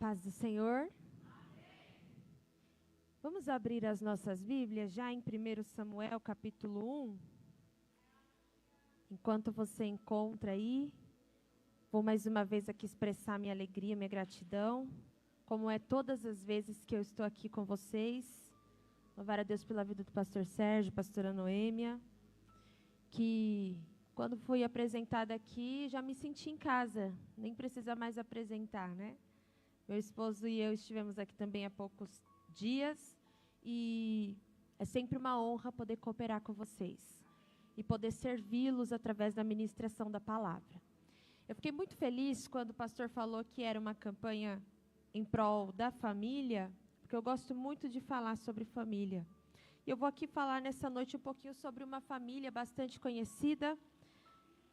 paz do Senhor. Vamos abrir as nossas Bíblias já em 1 Samuel, capítulo 1. Enquanto você encontra aí, vou mais uma vez aqui expressar minha alegria, minha gratidão, como é todas as vezes que eu estou aqui com vocês. Louvar a Deus pela vida do pastor Sérgio, pastora Noêmia, que quando fui apresentada aqui, já me senti em casa, nem precisa mais apresentar, né? Meu esposo e eu estivemos aqui também há poucos dias e é sempre uma honra poder cooperar com vocês e poder servi-los através da ministração da palavra. Eu fiquei muito feliz quando o pastor falou que era uma campanha em prol da família, porque eu gosto muito de falar sobre família. E eu vou aqui falar nessa noite um pouquinho sobre uma família bastante conhecida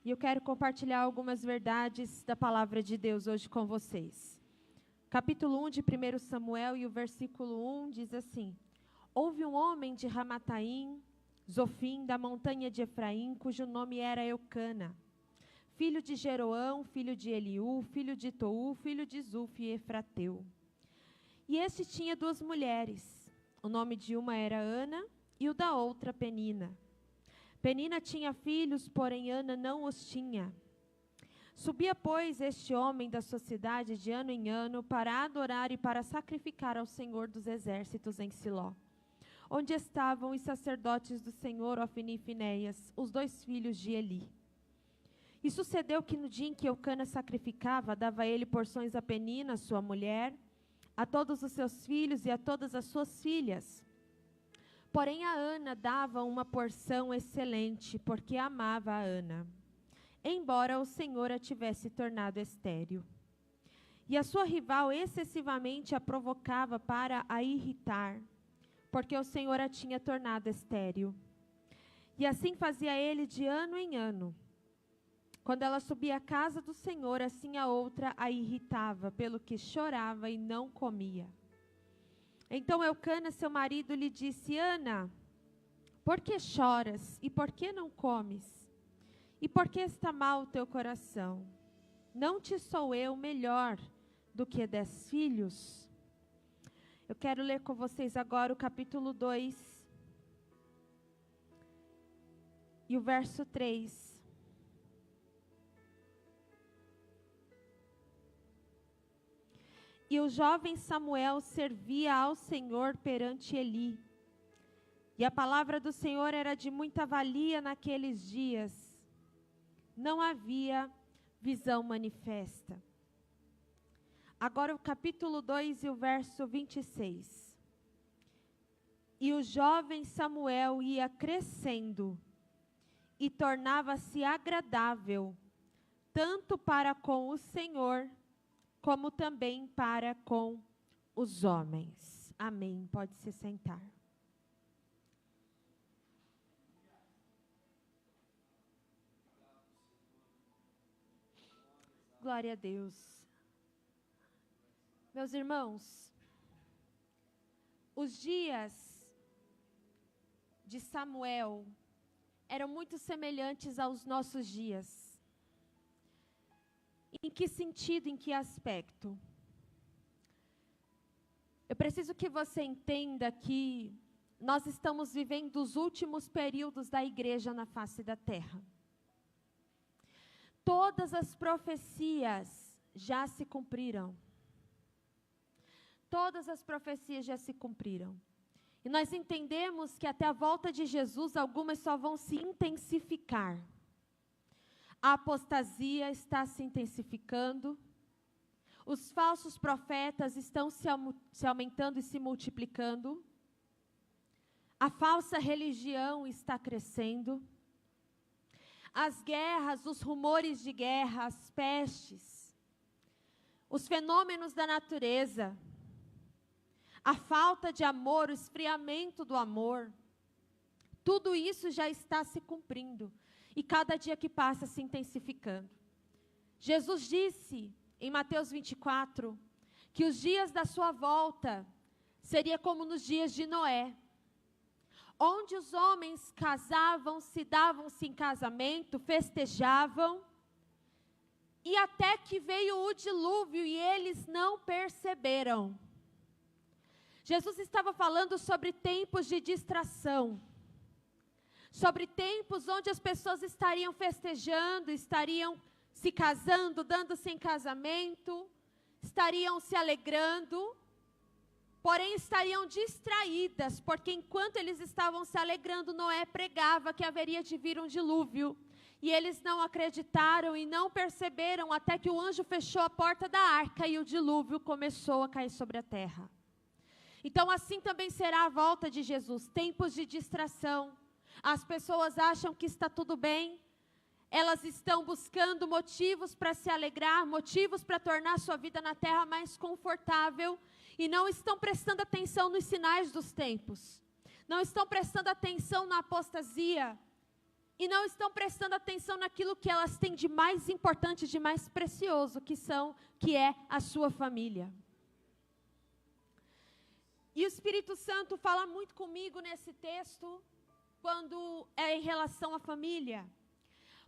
e eu quero compartilhar algumas verdades da palavra de Deus hoje com vocês. Capítulo 1 de 1 Samuel e o versículo 1 diz assim: Houve um homem de Ramataim, Zofim, da montanha de Efraim, cujo nome era Eucana, filho de Jeroão, filho de Eliú, filho de Tou, filho de Zuf e Efrateu. E este tinha duas mulheres, o nome de uma era Ana e o da outra Penina. Penina tinha filhos, porém Ana não os tinha. Subia, pois, este homem da sua cidade de ano em ano para adorar e para sacrificar ao Senhor dos exércitos em Siló, onde estavam os sacerdotes do Senhor, Ofni e Finéias, os dois filhos de Eli. E sucedeu que no dia em que Eucana sacrificava, dava ele porções a Penina, sua mulher, a todos os seus filhos e a todas as suas filhas. Porém a Ana dava uma porção excelente, porque amava a Ana, embora o Senhor a tivesse tornado estéril. E a sua rival excessivamente a provocava para a irritar, porque o Senhor a tinha tornado estéril. E assim fazia ele de ano em ano. Quando ela subia à casa do Senhor, assim a outra a irritava, pelo que chorava e não comia. Então Eucana, seu marido, lhe disse: Ana, por que choras e por que não comes? E por que está mal o teu coração? Não te sou eu melhor do que 10 filhos? Eu quero ler com vocês agora o capítulo 2 e o verso 3. E o jovem Samuel servia ao Senhor perante Eli. E a palavra do Senhor era de muita valia naqueles dias. Não havia visão manifesta. Agora o capítulo 2 e o verso 26. E o jovem Samuel ia crescendo e tornava-se agradável, tanto para com o Senhor, como também para com os homens. Amém. Pode se sentar. Glória a Deus. Meus irmãos, os dias de Samuel eram muito semelhantes aos nossos dias. Em que sentido, em que aspecto? Eu preciso que você entenda que nós estamos vivendo os últimos períodos da igreja na face da terra. Todas as profecias já se cumpriram. Todas as profecias já se cumpriram. E nós entendemos que até a volta de Jesus, algumas só vão se intensificar. A apostasia está se intensificando. Os falsos profetas estão se aumentando e se multiplicando. A falsa religião está crescendo. As guerras, os rumores de guerra, as pestes, os fenômenos da natureza, a falta de amor, o esfriamento do amor, tudo isso já está se cumprindo e cada dia que passa se intensificando. Jesus disse em Mateus 24 que os dias da sua volta seria como nos dias de Noé, onde os homens casavam, se davam-se em casamento, festejavam, E até que veio o dilúvio e eles não perceberam. Jesus estava falando sobre tempos de distração. Sobre tempos onde as pessoas estariam festejando, estariam se casando, dando-se em casamento, estariam se alegrando, porém estariam distraídas, porque enquanto eles estavam se alegrando, Noé pregava que haveria de vir um dilúvio. E eles não acreditaram e não perceberam até que o anjo fechou a porta da arca e o dilúvio começou a cair sobre a terra. Então assim também será a volta de Jesus, tempos de distração. As pessoas acham que está tudo bem, elas estão buscando motivos para se alegrar, motivos para tornar sua vida na terra mais confortável, e não estão prestando atenção nos sinais dos tempos, não estão prestando atenção na apostasia, e não estão prestando atenção naquilo que elas têm de mais importante, de mais precioso, que é a sua família. E o Espírito Santo fala muito comigo nesse texto, quando é em relação à família.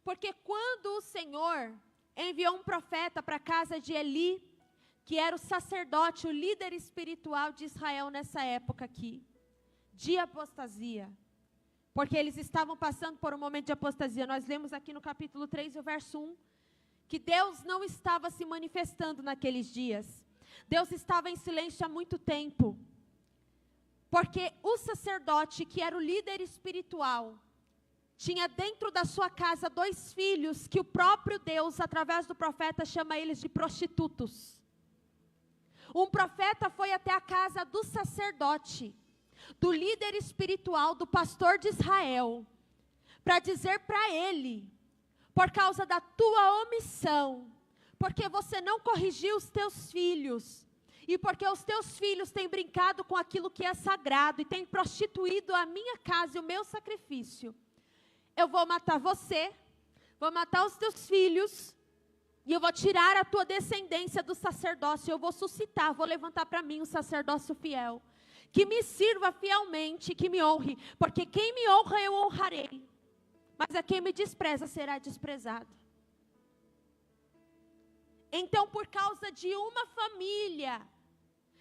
Porque quando o Senhor enviou um profeta para a casa de Eli, que era o sacerdote, o líder espiritual de Israel nessa época aqui, de apostasia, porque eles estavam passando por um momento de apostasia. Nós lemos aqui no capítulo 3, o verso 1, que Deus não estava se manifestando naqueles dias. Deus estava em silêncio há muito tempo. Porque o sacerdote, que era o líder espiritual, tinha dentro da sua casa 2 filhos, que o próprio Deus, através do profeta, chama eles de prostitutos. Um profeta foi até a casa do sacerdote, do líder espiritual, do pastor de Israel, para dizer para ele: por causa da tua omissão, porque você não corrigiu os teus filhos, e porque os teus filhos têm brincado com aquilo que é sagrado, e têm prostituído a minha casa e o meu sacrifício, eu vou matar você, vou matar os teus filhos, e eu vou tirar a tua descendência do sacerdócio, eu vou suscitar, vou levantar para mim um sacerdócio fiel, que me sirva fielmente, que me honre, porque quem me honra eu honrarei, mas a quem me despreza será desprezado. Então, por causa de uma família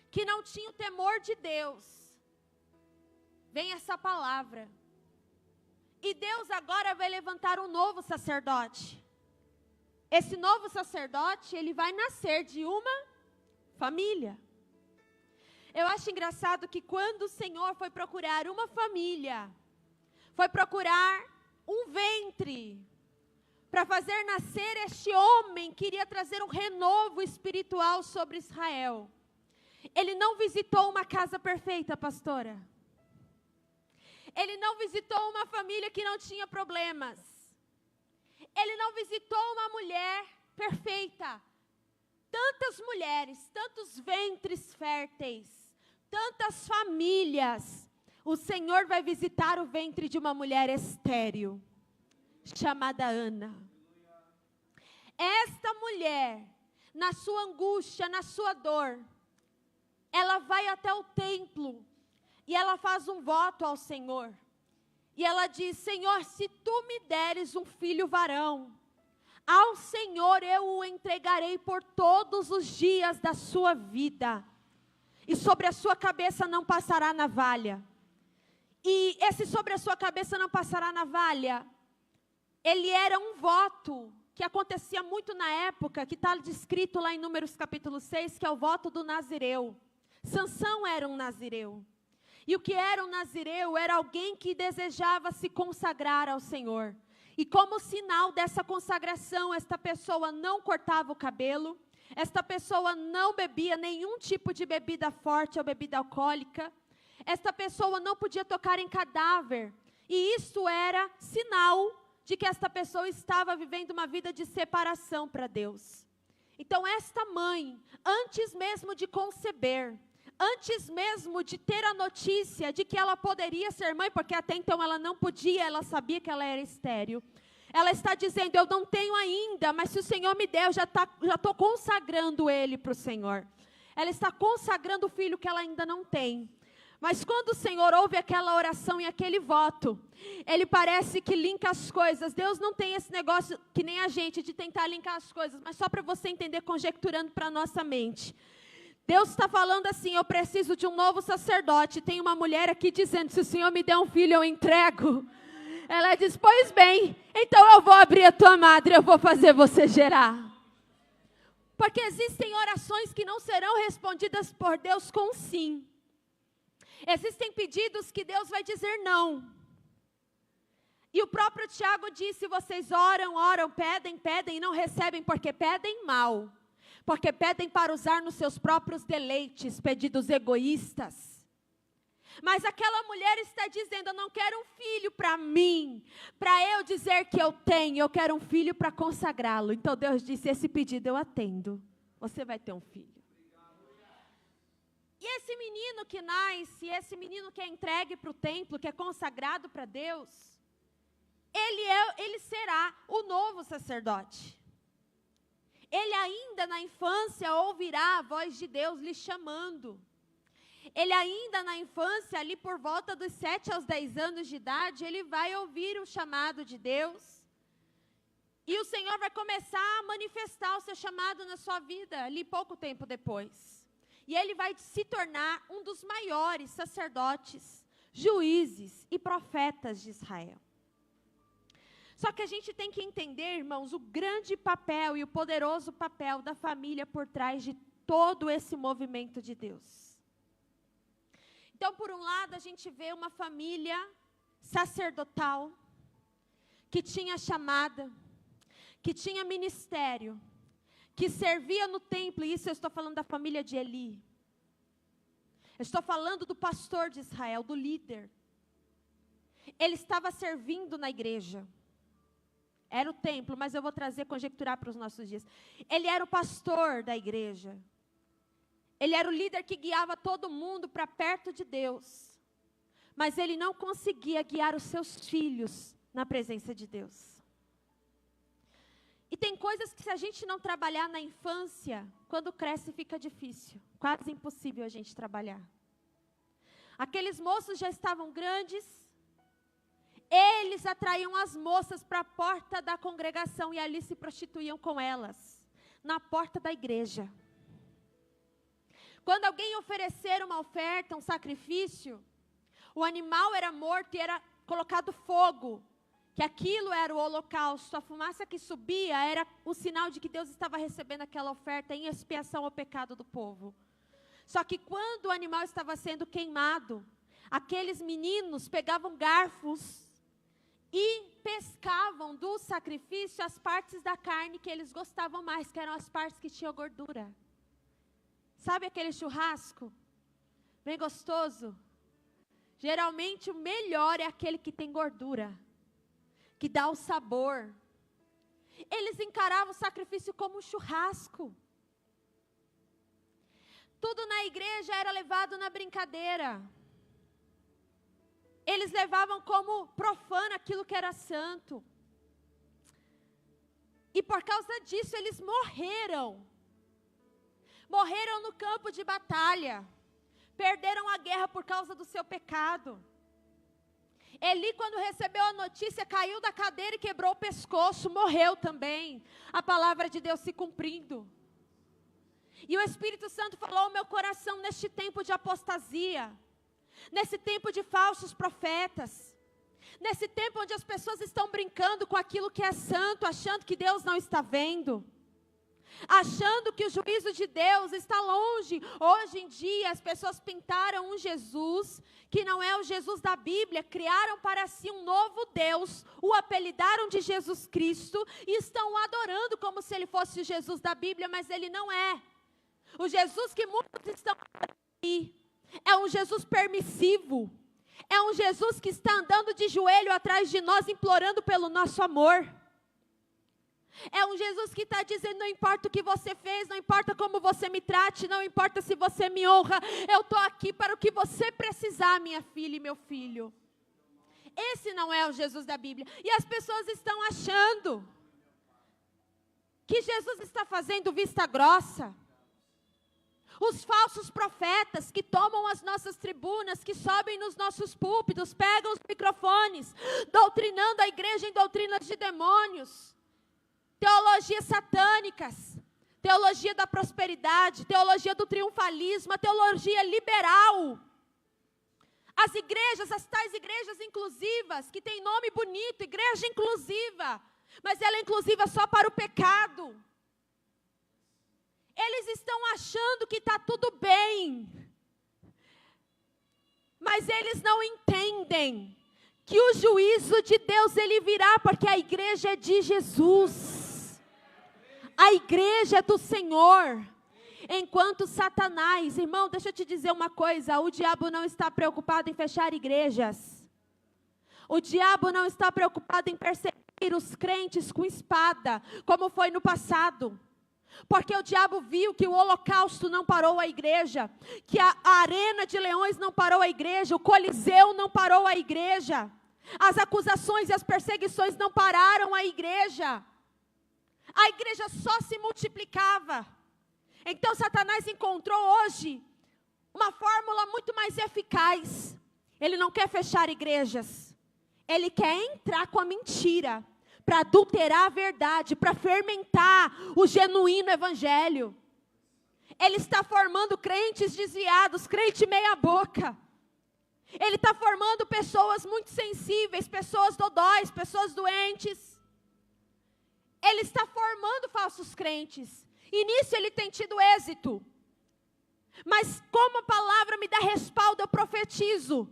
que não tinha o temor de Deus, vem essa palavra. E Deus agora vai levantar um novo sacerdote. Esse novo sacerdote, ele vai nascer de uma família. Eu acho engraçado que quando o Senhor foi procurar uma família, foi procurar um ventre, para fazer nascer este homem, queria trazer um renovo espiritual sobre Israel. Ele não visitou uma casa perfeita, pastora. Ele não visitou uma família que não tinha problemas. Ele não visitou uma mulher perfeita. Tantas mulheres, tantos ventres férteis, tantas famílias. O Senhor vai visitar o ventre de uma mulher estéril, chamada Ana. Esta mulher, na sua angústia, na sua dor, ela vai até o templo e ela faz um voto ao Senhor. E ela diz: Senhor, se tu me deres um filho varão, ao Senhor eu o entregarei por todos os dias da sua vida, e sobre a sua cabeça não passará navalha. E esse sobre a sua cabeça não passará navalha, ele era um voto que acontecia muito na época, que está descrito lá em Números capítulo 6, que é o voto do nazireu. Sansão era um nazireu. E o que era um nazireu? Era alguém que desejava se consagrar ao Senhor. E como sinal dessa consagração, esta pessoa não cortava o cabelo, esta pessoa não bebia nenhum tipo de bebida forte ou bebida alcoólica, esta pessoa não podia tocar em cadáver. E isso era sinal de que esta pessoa estava vivendo uma vida de separação para Deus. Então esta mãe, antes mesmo de conceber, antes mesmo de ter a notícia de que ela poderia ser mãe, porque até então ela não podia, ela sabia que ela era estéril. Ela está dizendo: eu não tenho ainda, mas se o Senhor me der, eu já estou consagrando ele para o Senhor. Ela está consagrando o filho que ela ainda não tem. Mas quando o Senhor ouve aquela oração e aquele voto, Ele parece que linka as coisas. Deus não tem esse negócio que nem a gente, de tentar linkar as coisas, mas só para você entender, conjecturando para a nossa mente. Deus está falando assim, eu preciso de um novo sacerdote. Tem uma mulher aqui dizendo, se o Senhor me der um filho, eu entrego. Ela diz, pois bem, então eu vou abrir a tua madre, eu vou fazer você gerar. Porque existem orações que não serão respondidas por Deus com sim. Existem pedidos que Deus vai dizer não. E o próprio Tiago disse, vocês oram, pedem e não recebem porque pedem mal. Porque pedem para usar nos seus próprios deleites, pedidos egoístas. Mas aquela mulher está dizendo, eu não quero um filho para mim, para eu dizer que eu quero um filho para consagrá-lo. Então Deus disse, esse pedido eu atendo, você vai ter um filho. E esse menino que nasce, esse menino que é entregue para o templo, que é consagrado para Deus, ele será o novo sacerdote. Ele ainda na infância ouvirá a voz de Deus lhe chamando. Ele ainda na infância, ali por volta dos 7 aos 10 anos de idade, ele vai ouvir o chamado de Deus. E o Senhor vai começar a manifestar o seu chamado na sua vida, ali pouco tempo depois. E ele vai se tornar um dos maiores sacerdotes, juízes e profetas de Israel. Só que a gente tem que entender, irmãos, o grande papel e o poderoso papel da família por trás de todo esse movimento de Deus. Então, por um lado, a gente vê uma família sacerdotal, que tinha chamada, que tinha ministério, que servia no templo, e isso eu estou falando da família de Eli. Eu estou falando do pastor de Israel, do líder. Ele estava servindo na igreja. Era o templo, mas eu vou conjecturar para os nossos dias. Ele era o pastor da igreja. Ele era o líder que guiava todo mundo para perto de Deus. Mas ele não conseguia guiar os seus filhos na presença de Deus. E tem coisas que se a gente não trabalhar na infância, quando cresce fica difícil. Quase impossível a gente trabalhar. Aqueles moços já estavam grandes. Eles atraíam as moças para a porta da congregação e ali se prostituíam com elas, na porta da igreja. Quando alguém oferecer uma oferta, um sacrifício, o animal era morto e era colocado fogo, que aquilo era o holocausto. A fumaça que subia era o sinal de que Deus estava recebendo aquela oferta em expiação ao pecado do povo. Só que quando o animal estava sendo queimado, aqueles meninos pegavam garfos e pescavam do sacrifício as partes da carne que eles gostavam mais, que eram as partes que tinham gordura. Sabe aquele churrasco? Bem gostoso? Geralmente o melhor é aquele que tem gordura, que dá o sabor. Eles encaravam o sacrifício como um churrasco. Tudo na igreja era levado na brincadeira. Eles levavam como profano aquilo que era santo. E por causa disso eles morreram. Morreram no campo de batalha. Perderam a guerra por causa do seu pecado. Eli, quando recebeu a notícia, caiu da cadeira e quebrou o pescoço, morreu também. A palavra de Deus se cumprindo. E o Espírito Santo falou ao meu coração neste tempo de apostasia, nesse tempo de falsos profetas, nesse tempo onde as pessoas estão brincando com aquilo que é santo, achando que Deus não está vendo, achando que o juízo de Deus está longe. Hoje em dia as pessoas pintaram um Jesus que não é o Jesus da Bíblia, criaram para si um novo Deus, o apelidaram de Jesus Cristo e estão o adorando como se ele fosse o Jesus da Bíblia, mas ele não é. O Jesus que muitos estão aí é um Jesus permissivo, é um Jesus que está andando de joelho atrás de nós, implorando pelo nosso amor. É um Jesus que está dizendo, não importa o que você fez, não importa como você me trate, não importa se você me honra, eu estou aqui para o que você precisar, minha filha e meu filho. Esse não é o Jesus da Bíblia. E as pessoas estão achando que Jesus está fazendo vista grossa. Os falsos profetas que tomam as nossas tribunas, que sobem nos nossos púlpitos, pegam os microfones, doutrinando a igreja em doutrinas de demônios, teologias satânicas, teologia da prosperidade, teologia do triunfalismo, a teologia liberal. As igrejas, as tais igrejas inclusivas, que tem nome bonito, igreja inclusiva, mas ela é inclusiva só para o pecado. Eles estão achando que está tudo bem, mas eles não entendem que o juízo de Deus ele virá, porque a igreja é de Jesus, a igreja é do Senhor. Enquanto Satanás, irmão, deixa eu te dizer uma coisa, o diabo não está preocupado em fechar igrejas, o diabo não está preocupado em perseguir os crentes com espada, como foi no passado. Porque o diabo viu que o holocausto não parou a igreja, que a arena de leões não parou a igreja, o coliseu não parou a igreja, as acusações e as perseguições não pararam a igreja só se multiplicava. Então Satanás encontrou hoje uma fórmula muito mais eficaz. Ele não quer fechar igrejas, ele quer entrar com a mentira, para adulterar a verdade, para fermentar o genuíno evangelho. Ele está formando crentes desviados, crente meia boca. Ele está formando pessoas muito sensíveis, pessoas dodóis, pessoas doentes. Ele está formando falsos crentes. E nisso ele tem tido êxito. Mas como a palavra me dá respaldo, eu profetizo.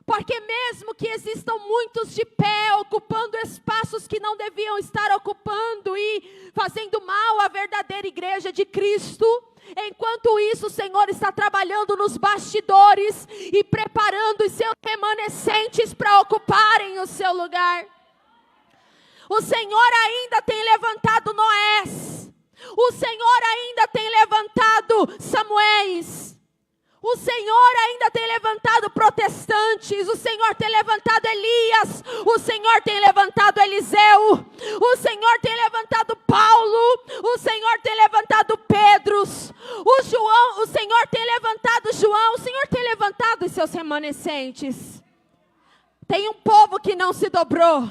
Porque mesmo que existam muitos de pé, ocupando espaços que não deviam estar ocupando e fazendo mal à verdadeira igreja de Cristo, enquanto isso o Senhor está trabalhando nos bastidores e preparando os seus remanescentes para ocuparem o seu lugar. O Senhor ainda tem levantado Noés, o Senhor ainda tem levantado Samuéis, o Senhor ainda tem levantado protestantes, o Senhor tem levantado Elias, o Senhor tem levantado Eliseu, o Senhor tem levantado Paulo, o Senhor tem levantado Pedro, o Senhor tem levantado João, o Senhor tem levantado os seus remanescentes. Tem um povo que não se dobrou,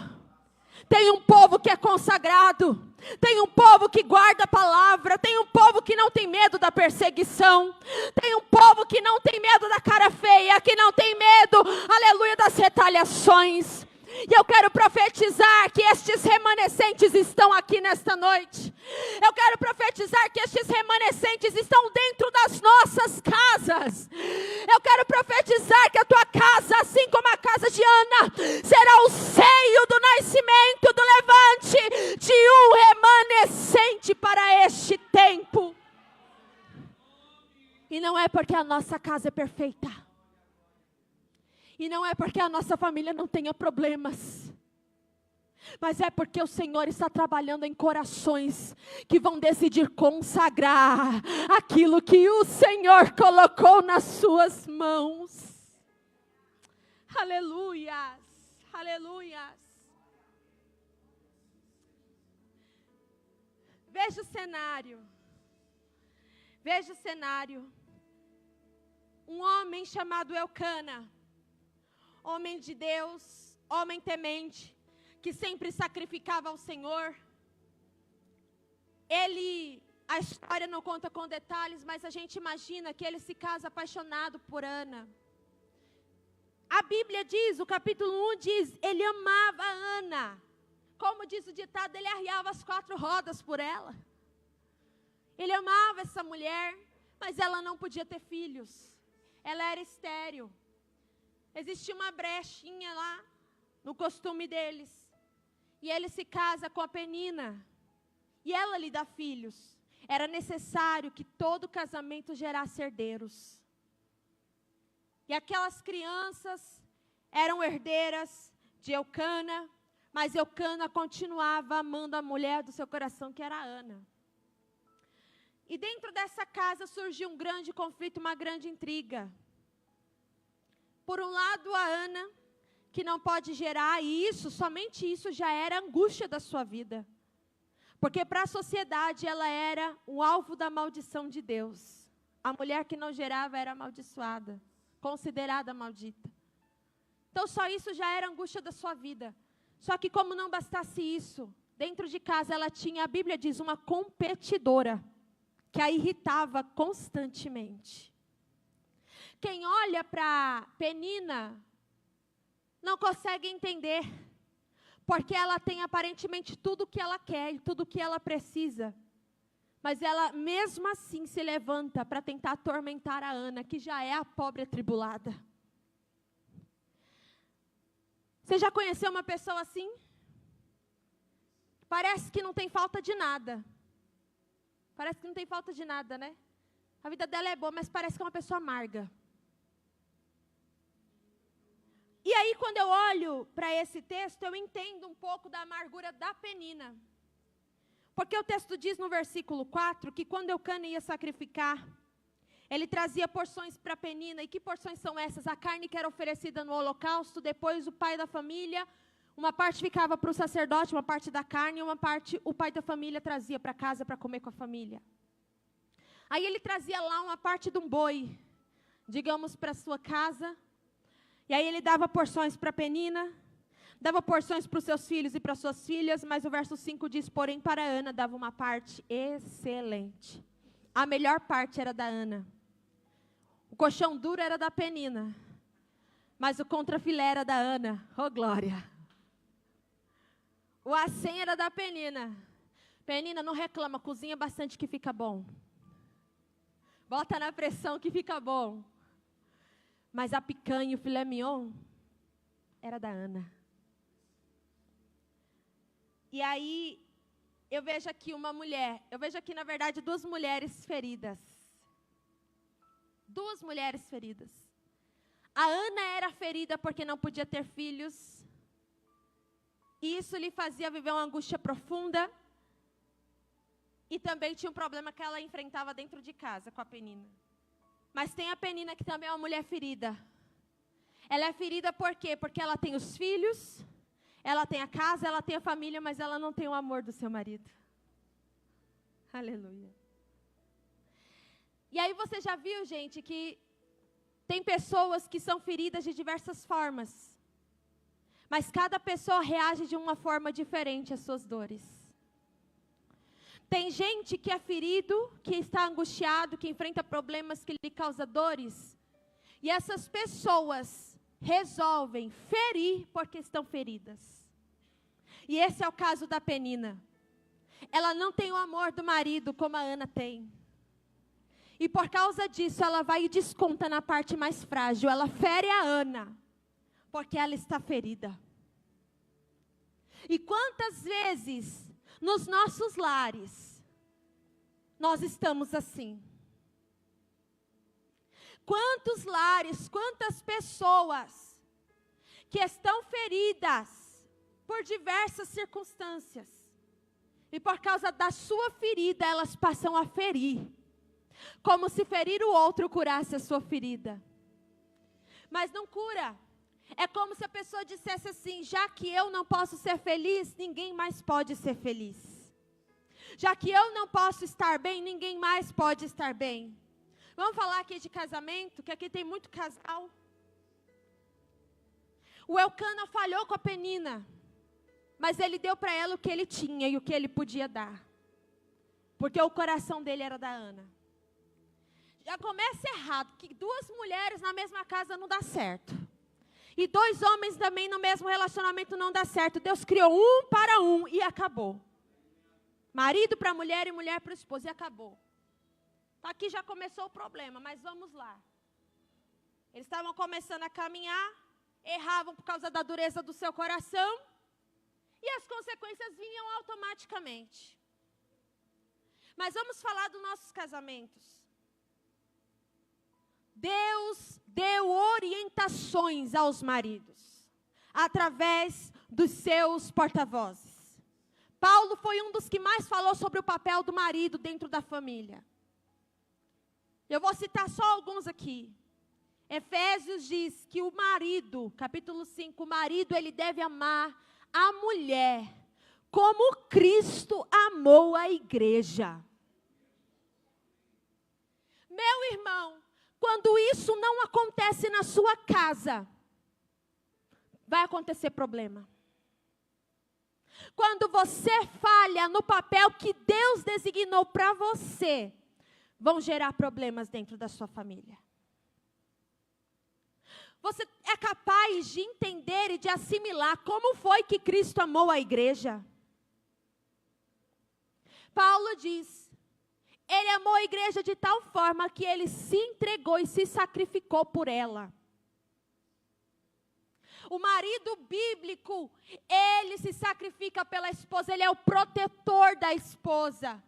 tem um povo que é consagrado, tem um povo que guarda a palavra, tem um povo que não tem medo da perseguição, tem um povo que não tem medo da cara feia, que não tem medo, aleluia, das retaliações. E eu quero profetizar que estes remanescentes estão aqui nesta noite. Eu quero profetizar que estes remanescentes estão dentro das nossas casas. Eu quero profetizar que a tua casa, assim como a casa de Ana, será o seio do nascimento, do levante de um remanescente para este tempo. E não é porque a nossa casa é perfeita. E não é porque a nossa família não tenha problemas, mas é porque o Senhor está trabalhando em corações que vão decidir consagrar aquilo que o Senhor colocou nas suas mãos. Aleluias, aleluias. Veja o cenário. Veja o cenário. Um homem chamado Elcana, homem de Deus, homem temente, que sempre sacrificava ao Senhor. A história não conta com detalhes, mas a gente imagina que ele se casa apaixonado por Ana. A Bíblia diz, o capítulo 1 diz, ele amava a Ana. Como diz o ditado, ele arriava as 4 rodas por ela. Ele amava essa mulher, mas ela não podia ter filhos. Ela era estéril. Existia uma brechinha lá no costume deles. E ele se casa com a Penina. E ela lhe dá filhos. Era necessário que todo casamento gerasse herdeiros. E aquelas crianças eram herdeiras de Elcana. Mas Elcana continuava amando a mulher do seu coração, que era a Ana. E dentro dessa casa surgiu um grande conflito, uma grande intriga. Por um lado, a Ana, que não pode gerar, e somente isso já era a angústia da sua vida. Porque para a sociedade ela era o alvo da maldição de Deus. A mulher que não gerava era amaldiçoada, considerada maldita. Então só isso já era angústia da sua vida. Só que como não bastasse isso, dentro de casa ela tinha, a Bíblia diz, uma competidora, que a irritava constantemente. Quem olha para Penina não consegue entender, porque ela tem aparentemente tudo o que ela quer e tudo o que ela precisa. Mas ela mesmo assim se levanta para tentar atormentar a Ana, que já é a pobre atribulada. Você já conheceu uma pessoa assim? Parece que não tem falta de nada. Parece que não tem falta de nada, né? A vida dela é boa, mas parece que é uma pessoa amarga. E aí, quando eu olho para esse texto, eu entendo um pouco da amargura da Penina. Porque o texto diz no versículo 4, que quando Eucana ia sacrificar, ele trazia porções para Penina. E que porções são essas? A carne que era oferecida no holocausto, depois o pai da família, uma parte ficava para o sacerdote, uma parte da carne, e uma parte o pai da família trazia para casa para comer com a família. Aí ele trazia lá uma parte de um boi, digamos, para a sua casa. E aí ele dava porções para Penina, dava porções para os seus filhos e para suas filhas, mas o verso 5 diz, porém para Ana dava uma parte excelente. A melhor parte era da Ana. O colchão duro era da Penina, mas o contrafilé era da Ana. Oh, glória! O acém era da Penina. Penina, não reclama, cozinha bastante que fica bom. Bota na pressão que fica bom. Mas a picanha e o filé mignon era da Ana. E aí, eu vejo aqui uma mulher, eu vejo aqui, na verdade, duas mulheres feridas. Duas mulheres feridas. A Ana era ferida porque não podia ter filhos. E isso lhe fazia viver uma angústia profunda. E também tinha um problema que ela enfrentava dentro de casa com a Penina. Mas tem a Penina que também é uma mulher ferida. Ela é ferida por quê? Porque ela tem os filhos, ela tem a casa, ela tem a família, mas ela não tem o amor do seu marido. Aleluia. E aí você já viu, gente, que tem pessoas que são feridas de diversas formas. Mas cada pessoa reage de uma forma diferente às suas dores. Tem gente que é ferido, que está angustiado, que enfrenta problemas que lhe causam dores. E essas pessoas resolvem ferir porque estão feridas. E esse é o caso da Penina. Ela não tem o amor do marido como a Ana tem. E por causa disso, ela vai e desconta na parte mais frágil. Ela fere a Ana, porque ela está ferida. E quantas vezes nos nossos lares nós estamos assim? Quantos lares, quantas pessoas que estão feridas por diversas circunstâncias. E por causa da sua ferida, elas passam a ferir. Como se ferir o outro curasse a sua ferida. Mas não cura. É como se a pessoa dissesse assim, já que eu não posso ser feliz, ninguém mais pode ser feliz. Já que eu não posso estar bem, ninguém mais pode estar bem. Vamos falar aqui de casamento, que aqui tem muito casal. O Eucana falhou com a Penina, mas ele deu para ela o que ele tinha e o que ele podia dar. Porque o coração dele era da Ana. Já começa errado, que duas mulheres na mesma casa não dá certo. E dois homens também no mesmo relacionamento não dá certo. Deus criou um para um e acabou. Marido para mulher e mulher para o esposo e acabou. Aqui já começou o problema, mas vamos lá. Eles estavam começando a caminhar, erravam por causa da dureza do seu coração. E as consequências vinham automaticamente. Mas vamos falar dos nossos casamentos. Deus deu orientações aos maridos, através dos seus porta-vozes. Paulo foi um dos que mais falou sobre o papel do marido dentro da família. Eu vou citar só alguns aqui. Efésios diz que o marido, capítulo 5, o marido ele deve amar a mulher como Cristo amou a igreja. Meu irmão, quando isso não acontece na sua casa, vai acontecer problema. Quando você falha no papel que Deus designou para você, vão gerar problemas dentro da sua família. Você é capaz de entender e de assimilar como foi que Cristo amou a igreja? Paulo diz, ele amou a igreja de tal forma que ele se entregou e se sacrificou por ela. O marido bíblico, ele se sacrifica pela esposa, ele é o protetor da esposa.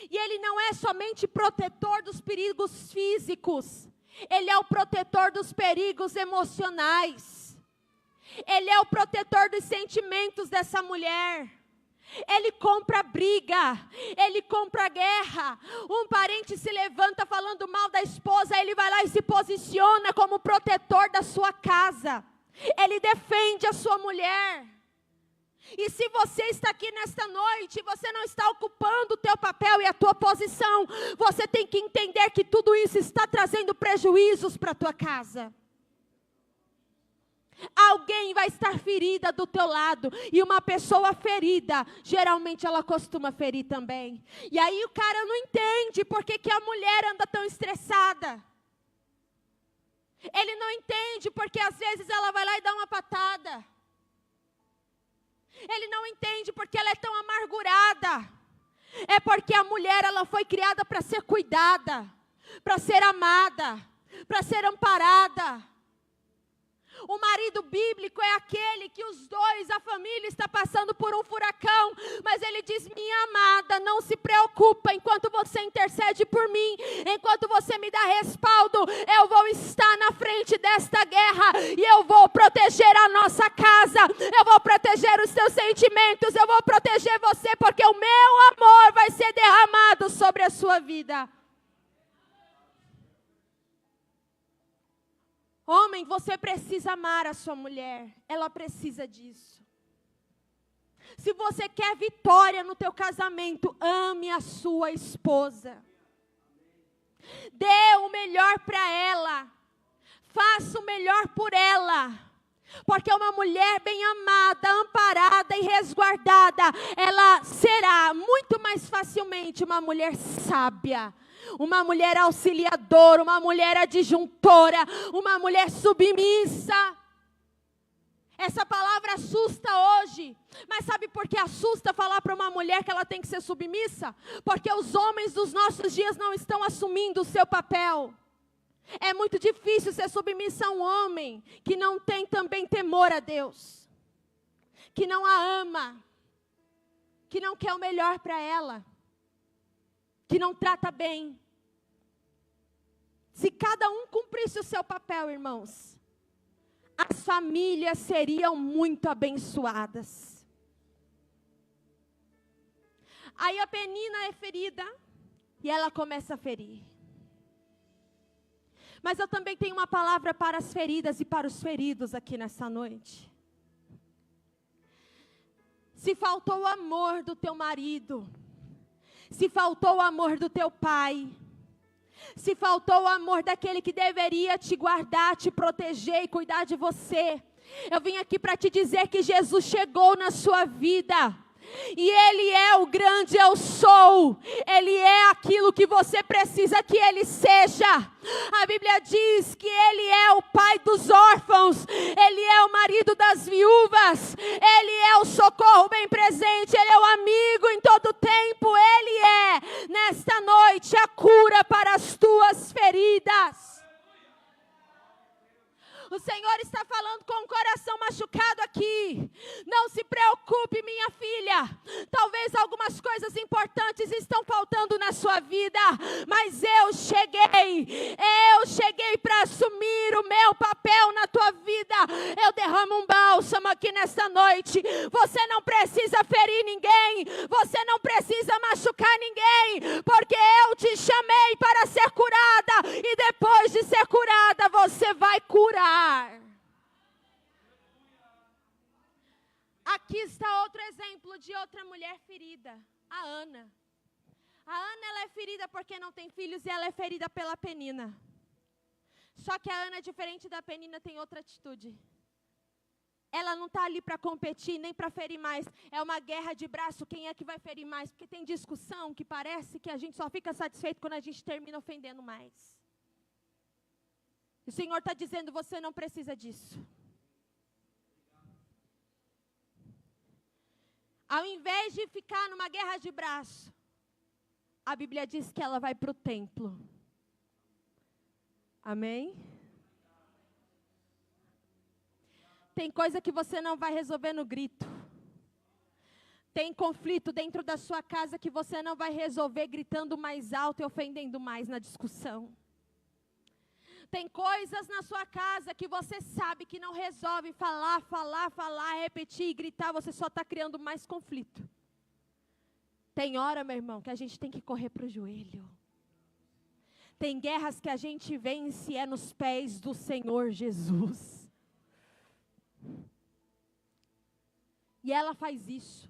E ele não é somente protetor dos perigos físicos, ele é o protetor dos perigos emocionais. Ele é o protetor dos sentimentos dessa mulher. Ele compra briga, ele compra guerra. Um parente se levanta falando mal da esposa, ele vai lá e se posiciona como protetor da sua casa. Ele defende a sua mulher. E se você está aqui nesta noite, você não está ocupando o teu papel e a tua posição, você tem que entender que tudo isso está trazendo prejuízos para a tua casa. Alguém vai estar ferida do teu lado, e uma pessoa ferida, geralmente ela costuma ferir também. E aí o cara não entende por que a mulher anda tão estressada. Ele não entende porque às vezes ela vai lá e dá uma patada. Ele não entende porque ela é tão amargurada. É porque a mulher, ela foi criada para ser cuidada, para ser amada, para ser amparada. O marido bíblico é aquele que os dois, a família está passando por um furacão, mas ele diz, minha amada, não se preocupa, enquanto você intercede por mim, enquanto você me dá respaldo, eu vou estar na frente desta guerra, e eu vou proteger a nossa casa, eu vou proteger os seus sentimentos, eu vou proteger você, porque o meu amor vai ser derramado sobre a sua vida. Homem, você precisa amar a sua mulher, ela precisa disso. Se você quer vitória no teu casamento, ame a sua esposa. Dê o melhor para ela, faça o melhor por ela. Porque uma mulher bem amada, amparada e resguardada, ela será muito mais facilmente uma mulher sábia. Uma mulher auxiliadora, uma mulher adjuntora, uma mulher submissa. Essa palavra assusta hoje, mas sabe por que assusta falar para uma mulher que ela tem que ser submissa? Porque os homens dos nossos dias não estão assumindo o seu papel. É muito difícil ser submissa a um homem que não tem também temor a Deus, que não a ama, que não quer o melhor para ela, que não trata bem. Se cada um cumprisse o seu papel, irmãos, as famílias seriam muito abençoadas. Aí a Penina é ferida e ela começa a ferir. Mas eu também tenho uma palavra para as feridas e para os feridos aqui nessa noite. Se faltou o amor do teu marido, se faltou o amor do teu pai, se faltou o amor daquele que deveria te guardar, te proteger e cuidar de você, eu vim aqui para te dizer que Jesus chegou na sua vida. E Ele é o grande eu sou. Ele é aquilo que você precisa que Ele seja. A Bíblia diz que Ele é o pai dos órfãos. Ele é o marido das viúvas. Ele é o socorro bem presente. Ele é o amigo em todo tempo. Ele é, nesta noite, a cura para as tuas feridas. O Senhor está falando com o coração machucado aqui. Não se preocupe, minha filha. Talvez algumas coisas importantes estão faltando na sua vida, mas eu cheguei para assumir o meu papel na tua vida. Eu derramo um bálsamo aqui nesta noite. Você não precisa ferir ninguém, você não precisa machucar ninguém, porque eu te chamei para ser curada, e depois de ser curada, você vai curar. Aqui está outro exemplo de outra mulher ferida, a Ana. A Ana, ela é ferida porque não tem filhos e ela é ferida pela Penina. Só que a Ana, diferente da Penina, tem outra atitude. Ela não está ali para competir, nem para ferir mais. É uma guerra de braço, quem é que vai ferir mais? Porque tem discussão que parece que a gente só fica satisfeito quando a gente termina ofendendo mais. O Senhor está dizendo, você não precisa disso. Ao invés de ficar numa guerra de braço, a Bíblia diz que ela vai para o templo. Amém? Tem coisa que você não vai resolver no grito. Tem conflito dentro da sua casa que você não vai resolver gritando mais alto e ofendendo mais na discussão. Tem coisas na sua casa que você sabe que não resolve falar, repetir e gritar, você só está criando mais conflito. Tem hora, meu irmão, que a gente tem que correr para o joelho. Tem guerras que a gente vence nos pés do Senhor Jesus. E ela faz isso.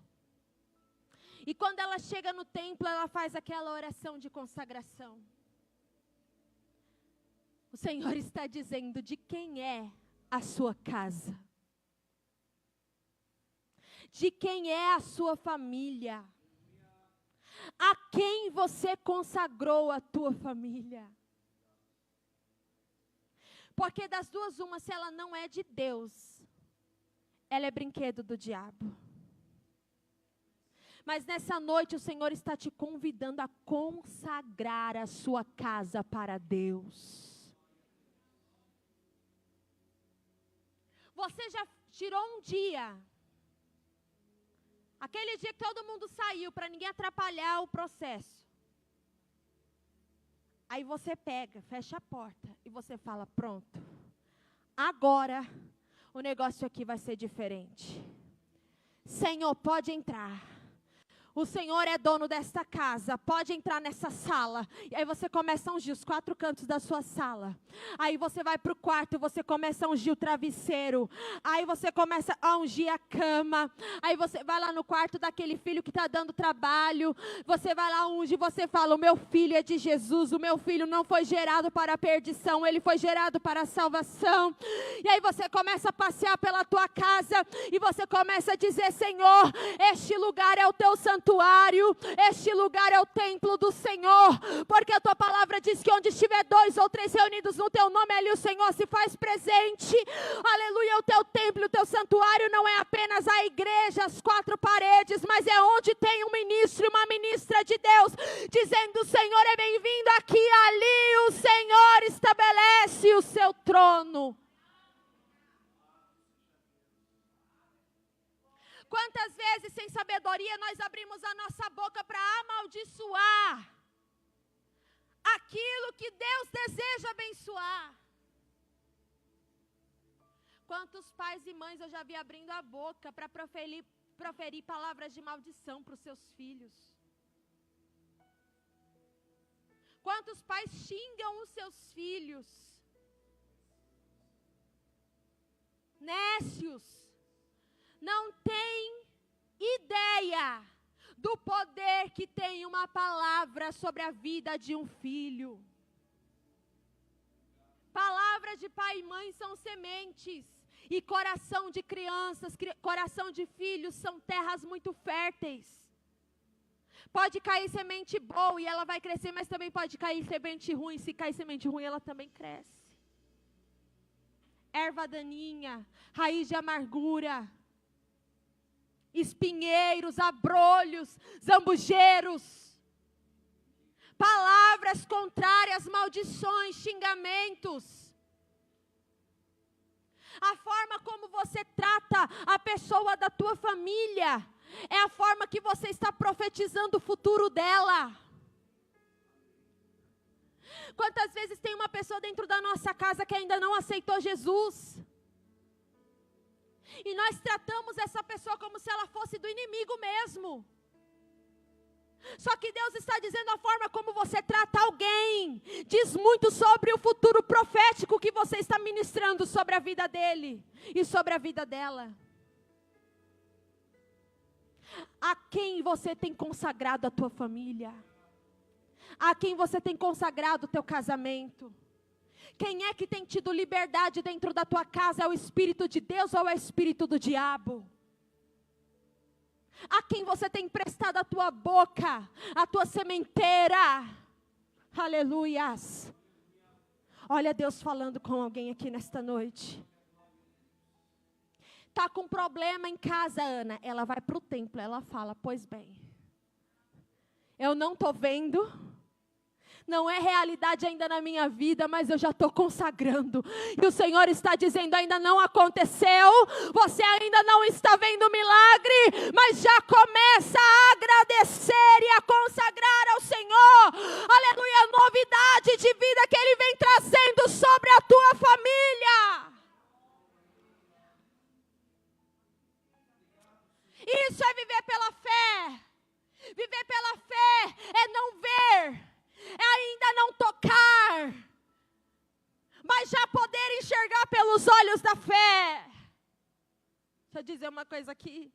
E quando ela chega no templo, ela faz aquela oração de consagração. O Senhor está dizendo, de quem é a sua casa? De quem é a sua família? A quem você consagrou a tua família? Porque das duas uma, se ela não é de Deus, ela é brinquedo do diabo. Mas nessa noite o Senhor está te convidando a consagrar a sua casa para Deus. Você já tirou um dia, aquele dia que todo mundo saiu para ninguém atrapalhar o processo. Aí você pega, fecha a porta e você fala, pronto, agora o negócio aqui vai ser diferente. Senhor, pode entrar. O Senhor é dono desta casa, pode entrar nessa sala. E aí você começa a ungir os 4 cantos da sua sala. Aí você vai para o quarto, você começa a ungir o travesseiro. Aí você começa a ungir a cama. Aí você vai lá no quarto daquele filho que está dando trabalho. Você vai lá, unge, você fala, o meu filho é de Jesus. O meu filho não foi gerado para a perdição, ele foi gerado para a salvação. E aí você começa a passear pela tua casa. E você começa a dizer, Senhor, este lugar é o teu santuário. Este lugar é o templo do Senhor, porque a tua palavra diz que onde estiver 2 ou 3 reunidos no teu nome, ali o Senhor se faz presente. Aleluia, o teu templo, o teu santuário não é apenas a igreja, as 4 paredes, mas é onde tem um ministro e uma ministra de Deus, dizendo, o Senhor é bem-vindo aqui, ali o Senhor estabelece o seu trono. Quantas vezes, sem sabedoria, nós abrimos a nossa boca para amaldiçoar aquilo que Deus deseja abençoar? Quantos pais e mães eu já vi abrindo a boca para proferir palavras de maldição para os seus filhos? Quantos pais xingam os seus filhos? Nécios. Não tem ideia do poder que tem uma palavra sobre a vida de um filho. Palavras de pai e mãe são sementes. E coração de crianças, coração de filhos são terras muito férteis. Pode cair semente boa e ela vai crescer, mas também pode cair semente ruim. Se cair semente ruim, ela também cresce. Erva daninha, raiz de amargura, espinheiros, abrolhos, zambujeiros, palavras contrárias, maldições, xingamentos. A forma como você trata a pessoa da tua família é a forma que você está profetizando o futuro dela. Quantas vezes tem uma pessoa dentro da nossa casa que ainda não aceitou Jesus? E nós tratamos essa pessoa como se ela fosse do inimigo mesmo. Só que Deus está dizendo, a forma como você trata alguém diz muito sobre o futuro profético que você está ministrando sobre a vida dele e sobre a vida dela. A quem você tem consagrado a tua família? A quem você tem consagrado o teu casamento? Quem é que tem tido liberdade dentro da tua casa? É o Espírito de Deus ou é o Espírito do diabo? A quem você tem emprestado a tua boca, a tua sementeira? Aleluias. Olha Deus falando com alguém aqui nesta noite. Está com problema em casa, Ana? Ela vai para o templo, ela fala, pois bem, eu não estou vendo, não é realidade ainda na minha vida, mas eu já estou consagrando. E o Senhor está dizendo, ainda não aconteceu, você ainda não está vendo milagre, mas já começa a agradecer e a consagrar ao Senhor. Aleluia, novidade de vida que Ele vem trazendo sobre a tua família. Isso é viver pela fé. Viver pela fé é não ver, é ainda não tocar, mas já poder enxergar pelos olhos da fé. Deixa eu dizer uma coisa aqui.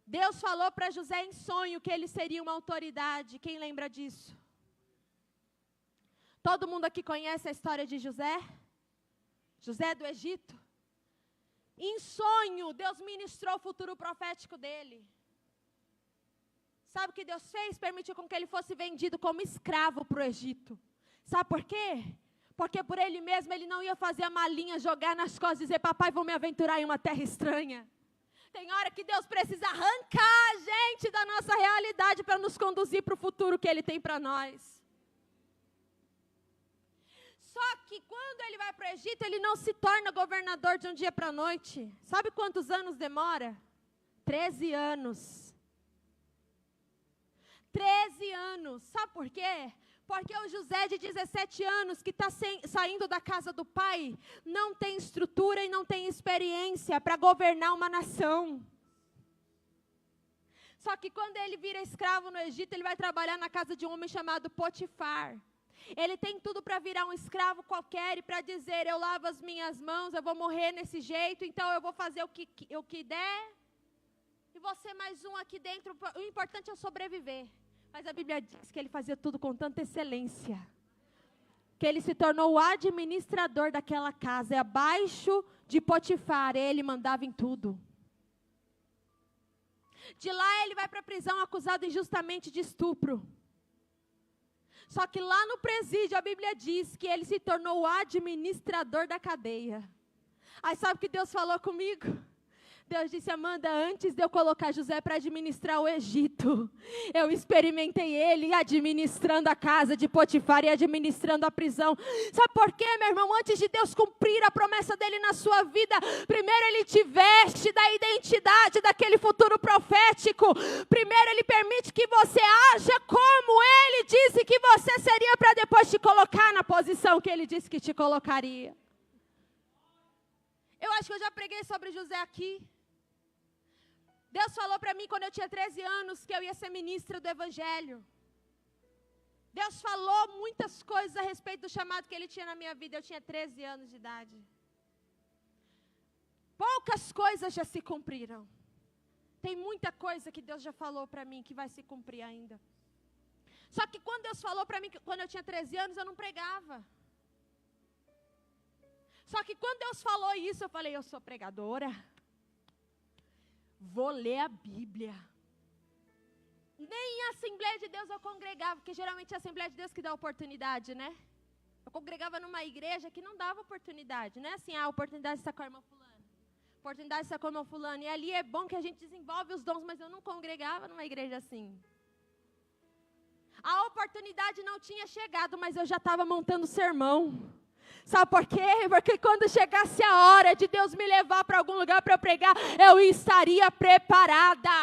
Deus falou para José em sonho que ele seria uma autoridade. Quem lembra disso? Todo mundo aqui conhece a história de José? José do Egito? Em sonho, Deus ministrou o futuro profético dele. Sabe o que Deus fez? Permitiu com que ele fosse vendido como escravo para o Egito. Sabe por quê? Porque por ele mesmo ele não ia fazer a malinha, jogar nas costas e dizer, papai, vou me aventurar em uma terra estranha. Tem hora que Deus precisa arrancar a gente da nossa realidade para nos conduzir para o futuro que Ele tem para nós. Só que quando ele vai para o Egito, ele não se torna governador de um dia para a noite. Sabe quantos anos demora? 13 anos. 13 anos. Sabe por quê? Porque o José de 17 anos, que está saindo da casa do pai, não tem estrutura e não tem experiência para governar uma nação. Só que quando ele vira escravo no Egito, ele vai trabalhar na casa de um homem chamado Potifar. Ele tem tudo para virar um escravo qualquer e para dizer, eu lavo as minhas mãos, eu vou morrer nesse jeito, então eu vou fazer o que der. E você mais um aqui dentro, o importante é sobreviver. Mas a Bíblia diz que ele fazia tudo com tanta excelência, que ele se tornou o administrador daquela casa, e abaixo de Potifar, ele mandava em tudo. De lá ele vai para a prisão acusado injustamente de estupro. Só que lá no presídio a Bíblia diz que ele se tornou o administrador da cadeia. Aí sabe o que Deus falou comigo? Deus disse, Amanda, antes de eu colocar José para administrar o Egito, eu experimentei ele administrando a casa de Potifar e administrando a prisão. Sabe por quê, meu irmão? Antes de Deus cumprir a promessa dele na sua vida, primeiro ele te veste da identidade daquele futuro profético. Primeiro ele permite que você haja como ele disse que você seria, para depois te colocar na posição que ele disse que te colocaria. Eu acho que eu já preguei sobre José aqui. Deus falou para mim quando eu tinha 13 anos que eu ia ser ministra do Evangelho. Deus falou muitas coisas a respeito do chamado que Ele tinha na minha vida. Eu tinha 13 anos de idade. Poucas coisas já se cumpriram. Tem muita coisa que Deus já falou para mim que vai se cumprir ainda. Só que quando Deus falou para mim, quando eu tinha 13 anos, eu não pregava. Só que quando Deus falou isso, eu falei, eu sou pregadora. Vou ler a Bíblia. Nem em Assembleia de Deus eu congregava, porque geralmente é a Assembleia de Deus que dá oportunidade, né? Eu congregava numa igreja que não dava oportunidade, não é assim, a oportunidade está com a irmã fulana. Oportunidade está com a irmã fulana. E ali é bom que a gente desenvolve os dons, mas eu não congregava numa igreja assim. A oportunidade não tinha chegado, mas eu já estava montando sermão. Sabe por quê? Porque quando chegasse a hora de Deus me levar para algum lugar para eu pregar, eu estaria preparada.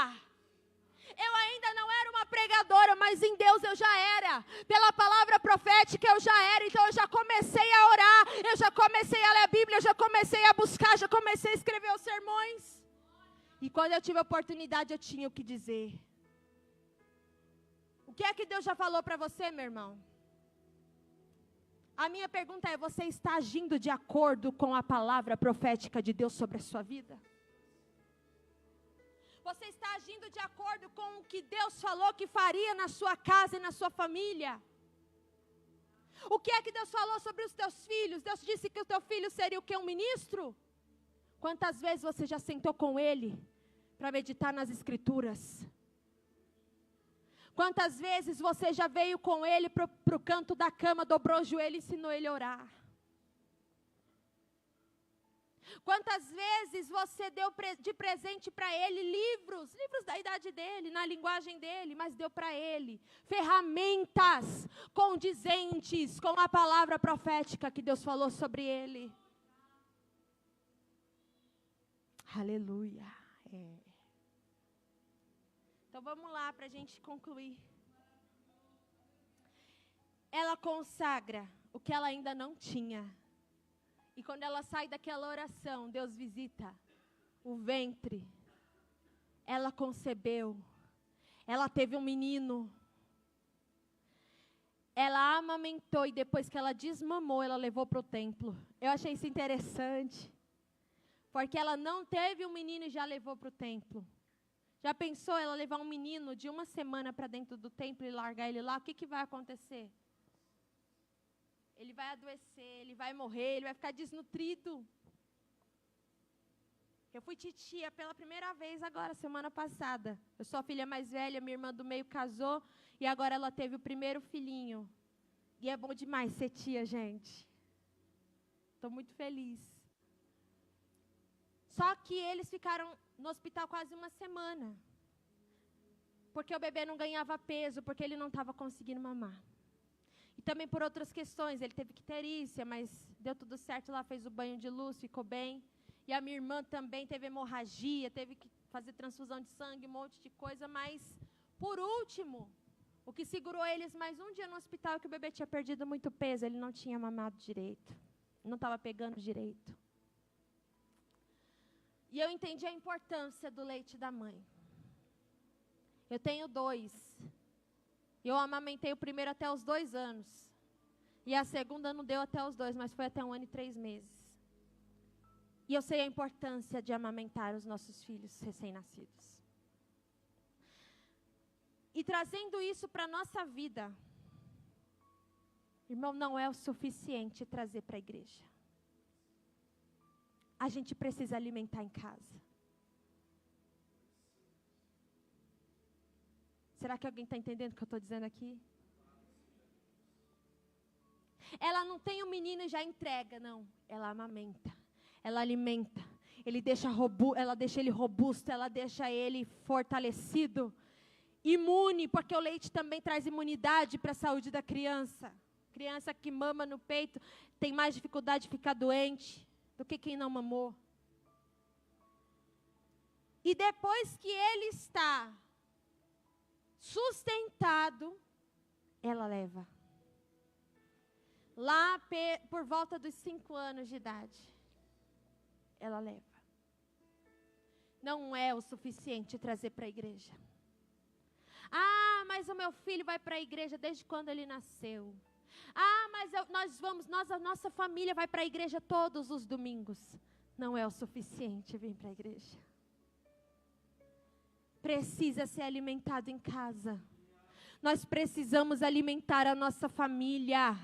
Eu ainda não era uma pregadora, mas em Deus eu já era. Pela palavra profética eu já era. Então eu já comecei a orar, eu já comecei a ler a Bíblia, eu já comecei a buscar, já comecei a escrever os sermões. E quando eu tive a oportunidade, eu tinha o que dizer. O que é que Deus já falou para você, meu irmão? A minha pergunta é, você está agindo de acordo com a palavra profética de Deus sobre a sua vida? Você está agindo de acordo com o que Deus falou que faria na sua casa e na sua família? O que é que Deus falou sobre os teus filhos? Deus disse que o teu filho seria o quê? Um ministro? Quantas vezes você já sentou com ele para meditar nas Escrituras? Quantas vezes você já veio com ele para o canto da cama, dobrou o joelho e ensinou ele a orar? Quantas vezes você deu de presente para ele livros da idade dele, na linguagem dele, mas deu para ele ferramentas condizentes com a palavra profética que Deus falou sobre ele? Aleluia. Então vamos lá para a gente concluir. Ela consagra o que ela ainda não tinha. E quando ela sai daquela oração, Deus visita o ventre. Ela concebeu. Ela teve um menino. Ela amamentou e depois que ela desmamou, ela levou para o templo. Eu achei isso interessante. Porque ela não teve um menino e já levou para o templo. Já pensou ela levar um menino de 1 semana para dentro do templo e largar ele lá? O que vai acontecer? Ele vai adoecer, ele vai morrer, ele vai ficar desnutrido. Eu fui titia pela primeira vez agora, semana passada. Eu sou a filha mais velha, minha irmã do meio casou, e agora ela teve o primeiro filhinho. E é bom demais ser tia, gente. Estou muito feliz. Só que eles ficaram no hospital quase 1 semana. Porque o bebê não ganhava peso, porque ele não estava conseguindo mamar. E também por outras questões, ele teve icterícia, mas deu tudo certo lá, fez o banho de luz, ficou bem. E a minha irmã também teve hemorragia, teve que fazer transfusão de sangue, um monte de coisa. Mas, por último, o que segurou eles mais um dia no hospital é que o bebê tinha perdido muito peso, ele não tinha mamado direito, não estava pegando direito. E eu entendi a importância do leite da mãe. Eu tenho 2. Eu amamentei o primeiro até os 2 anos. E a segunda não deu até os 2, mas foi até 1 ano e 3 meses. E eu sei a importância de amamentar os nossos filhos recém-nascidos. E trazendo isso para a nossa vida, irmão, não é o suficiente trazer para a igreja. A gente precisa alimentar em casa. Será que alguém está entendendo o que eu estou dizendo aqui? Ela não tem um menino e já entrega, não. Ela amamenta, ela alimenta. Ela deixa ele robusto, ela deixa ele fortalecido, imune, porque o leite também traz imunidade para a saúde da criança. Criança que mama no peito tem mais dificuldade de ficar doente do que quem não mamou. E depois que ele está sustentado, ela leva. Lá por volta dos 5 anos de idade, ela leva. Não é o suficiente trazer para a igreja. Ah, mas o meu filho vai para a igreja desde quando ele nasceu. Ah, mas a nossa família vai para a igreja todos os domingos. Não é o suficiente vir para a igreja. Precisa ser alimentado em casa. Nós precisamos alimentar a nossa família.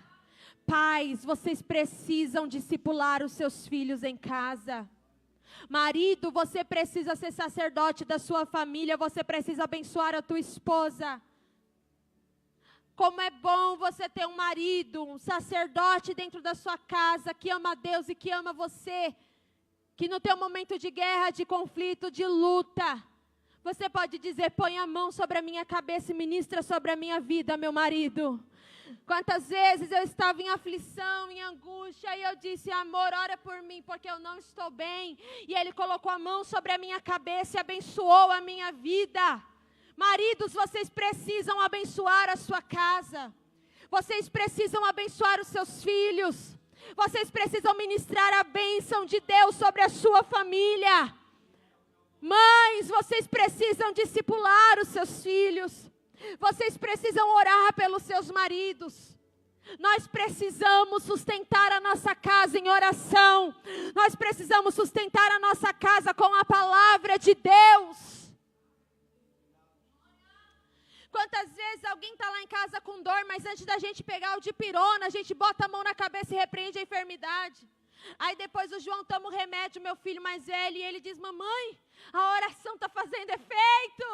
Pais, vocês precisam discipular os seus filhos em casa. Marido, você precisa ser sacerdote da sua família. Você precisa abençoar a tua esposa. Como é bom você ter um marido, um sacerdote dentro da sua casa, que ama a Deus e que ama você. Que no teu momento de guerra, de conflito, de luta, você pode dizer: põe a mão sobre a minha cabeça e ministra sobre a minha vida, meu marido. Quantas vezes eu estava em aflição, em angústia, e eu disse: amor, ora por mim, porque eu não estou bem. E ele colocou a mão sobre a minha cabeça e abençoou a minha vida. Maridos, vocês precisam abençoar a sua casa. Vocês precisam abençoar os seus filhos. Vocês precisam ministrar a bênção de Deus sobre a sua família. Mães, vocês precisam discipular os seus filhos. Vocês precisam orar pelos seus maridos. Nós precisamos sustentar a nossa casa em oração. Nós precisamos sustentar a nossa casa com a palavra de Deus. Quantas vezes alguém está lá em casa com dor, mas antes da gente pegar o dipirona, a gente bota a mão na cabeça e repreende a enfermidade. Aí depois o João toma o remédio, meu filho mais velho, e ele diz: mamãe, a oração está fazendo efeito.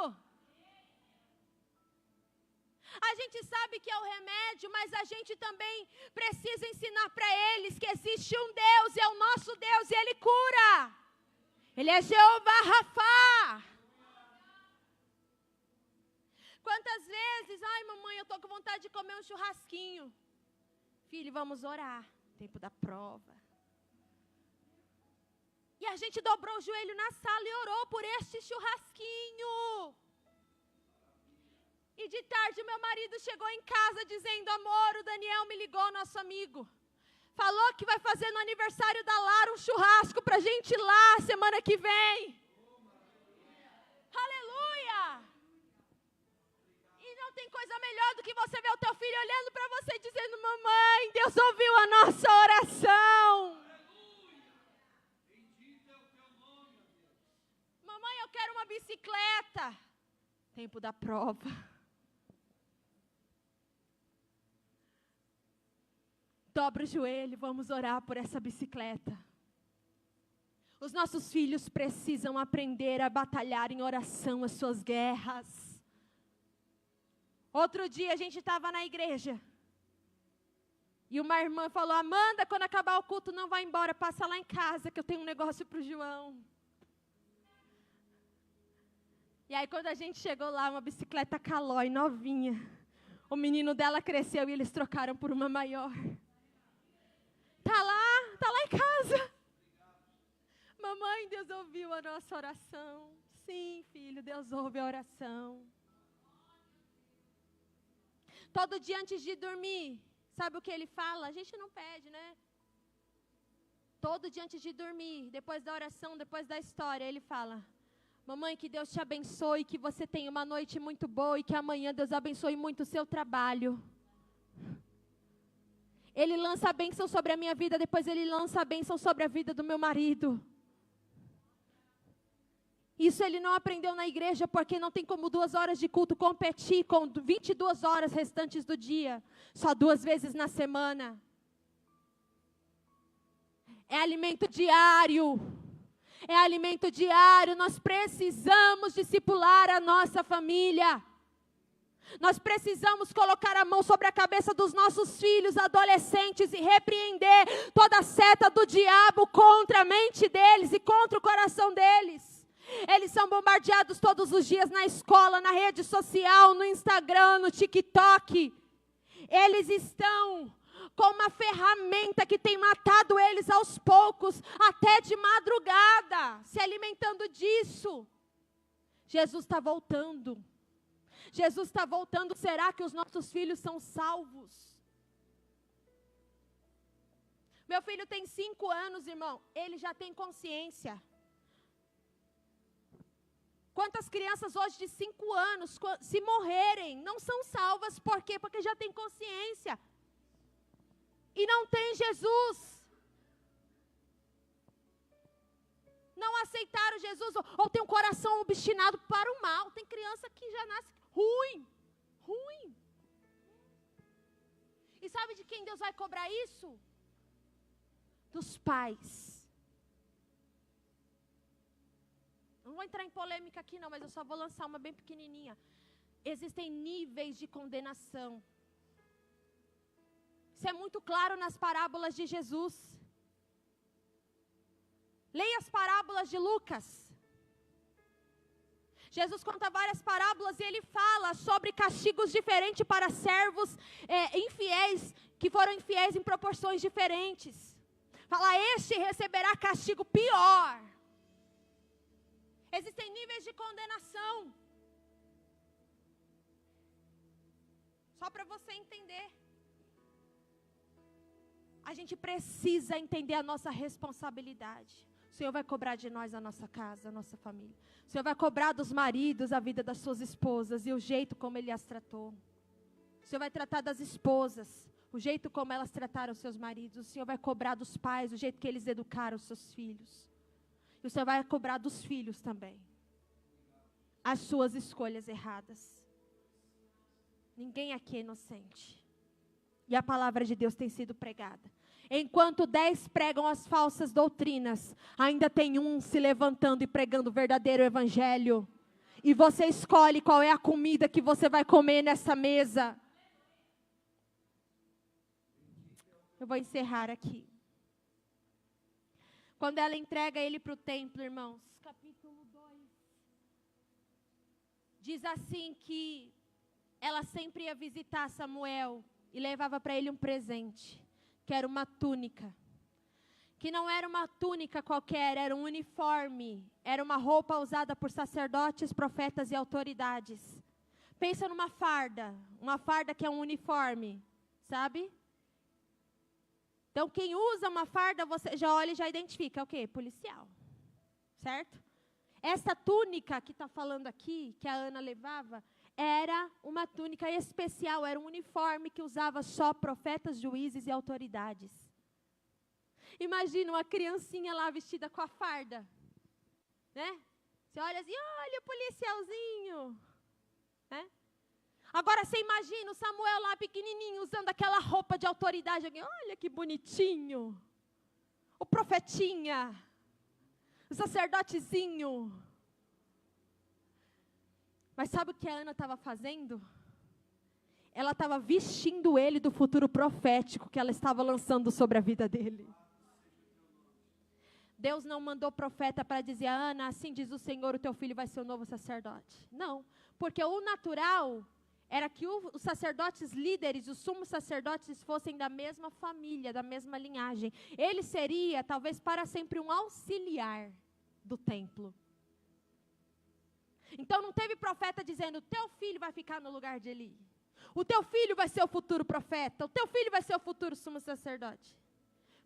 A gente sabe que é o remédio, mas a gente também precisa ensinar para eles que existe um Deus, e é o nosso Deus, e Ele cura. Ele é Jeová Rafá. Quantas vezes, ai mamãe, eu estou com vontade de comer um churrasquinho. Filho, vamos orar, tempo da prova. E a gente dobrou o joelho na sala e orou por este churrasquinho. E de tarde meu marido chegou em casa dizendo: amor, o Daniel me ligou, nosso amigo. Falou que vai fazer no aniversário da Lara um churrasco para a gente ir lá semana que vem. Aleluia! E não tem coisa melhor do que você ver o teu filho olhando para você dizendo: mamãe, Deus ouviu a nossa oração. Mamãe, eu quero uma bicicleta. Tempo da prova. Dobra o joelho, vamos orar por essa bicicleta. Os nossos filhos precisam aprender a batalhar em oração as suas guerras. Outro dia a gente estava na igreja. E uma irmã falou: Amanda, quando acabar o culto não vai embora, passa lá em casa que eu tenho um negócio para o João. E aí quando a gente chegou lá, uma bicicleta Caloi novinha. O menino dela cresceu e eles trocaram por uma maior. Tá lá em casa. Mamãe, Deus ouviu a nossa oração. Sim, filho, Deus ouve a oração. Todo dia antes de dormir, sabe o que ele fala? A gente não pede, né? Todo dia antes de dormir, depois da oração, depois da história, ele fala: mamãe, que Deus te abençoe, que você tenha uma noite muito boa e que amanhã Deus abençoe muito o seu trabalho. Ele lança a bênção sobre a minha vida, depois ele lança a bênção sobre a vida do meu marido. Isso ele não aprendeu na igreja, porque não tem como 2 horas de culto competir com 22 horas restantes do dia. Só 2 vezes na semana. É alimento diário. É alimento diário. Nós precisamos discipular a nossa família. Nós precisamos colocar a mão sobre a cabeça dos nossos filhos adolescentes e repreender toda a seta do diabo contra a mente deles e contra o coração deles. Eles são bombardeados todos os dias na escola, na rede social, no Instagram, no TikTok. Eles estão com uma ferramenta que tem matado eles aos poucos, até de madrugada, se alimentando disso. Jesus está voltando. Jesus está voltando. Será que os nossos filhos são salvos? Meu filho tem 5 anos, irmão. Ele já tem consciência. Quantas crianças hoje de 5 anos, se morrerem, não são salvas? Por quê? Porque já tem consciência. E não tem Jesus. Não aceitaram Jesus, ou tem um coração obstinado para o mal. Tem criança que já nasce ruim. E sabe de quem Deus vai cobrar isso? Dos pais. Não vou entrar em polêmica aqui não, mas eu só vou lançar uma bem pequenininha. Existem níveis de condenação. Isso é muito claro nas parábolas de Jesus. Leia as parábolas de Lucas. Jesus conta várias parábolas e ele fala sobre castigos diferentes para servos infiéis, que foram infiéis em proporções diferentes. Fala: este receberá castigo pior. Existem níveis de condenação. Só para você entender. A gente precisa entender a nossa responsabilidade. O Senhor vai cobrar de nós a nossa casa, a nossa família. O Senhor vai cobrar dos maridos a vida das suas esposas e o jeito como Ele as tratou. O Senhor vai tratar das esposas, o jeito como elas trataram os seus maridos. O Senhor vai cobrar dos pais, o jeito que eles educaram os seus filhos. E o Senhor vai cobrar dos filhos também. As suas escolhas erradas. Ninguém aqui é inocente. E a palavra de Deus tem sido pregada. Enquanto 10 pregam as falsas doutrinas, ainda tem um se levantando e pregando o verdadeiro evangelho. E você escolhe qual é a comida que você vai comer nessa mesa. Eu vou encerrar aqui. Quando ela entrega ele para o templo, irmãos, capítulo 2, diz assim que ela sempre ia visitar Samuel e levava para ele um presente, que era uma túnica. Que não era uma túnica qualquer, era um uniforme, era uma roupa usada por sacerdotes, profetas e autoridades. Pensa numa farda que é um uniforme, sabe? Então, quem usa uma farda, você já olha e já identifica, é o quê? Policial, certo? Essa túnica que está falando aqui, que a Ana levava, era uma túnica especial, era um uniforme que usava só profetas, juízes e autoridades. Imagina uma criancinha lá vestida com a farda, né? Você olha assim, olha o policialzinho, né? Agora você imagina o Samuel lá pequenininho, usando aquela roupa de autoridade. Olha que bonitinho. O profetinha. O sacerdotezinho. Mas sabe o que a Ana estava fazendo? Ela estava vestindo ele do futuro profético que ela estava lançando sobre a vida dele. Deus não mandou profeta para dizer, Ana, assim diz o Senhor, o teu filho vai ser o novo sacerdote. Não, porque o natural era que os sacerdotes líderes, os sumos sacerdotes fossem da mesma família, da mesma linhagem. Ele seria, talvez, para sempre um auxiliar do templo. Então não teve profeta dizendo, o teu filho vai ficar no lugar de Eli. O teu filho vai ser o futuro profeta. O teu filho vai ser o futuro sumo sacerdote.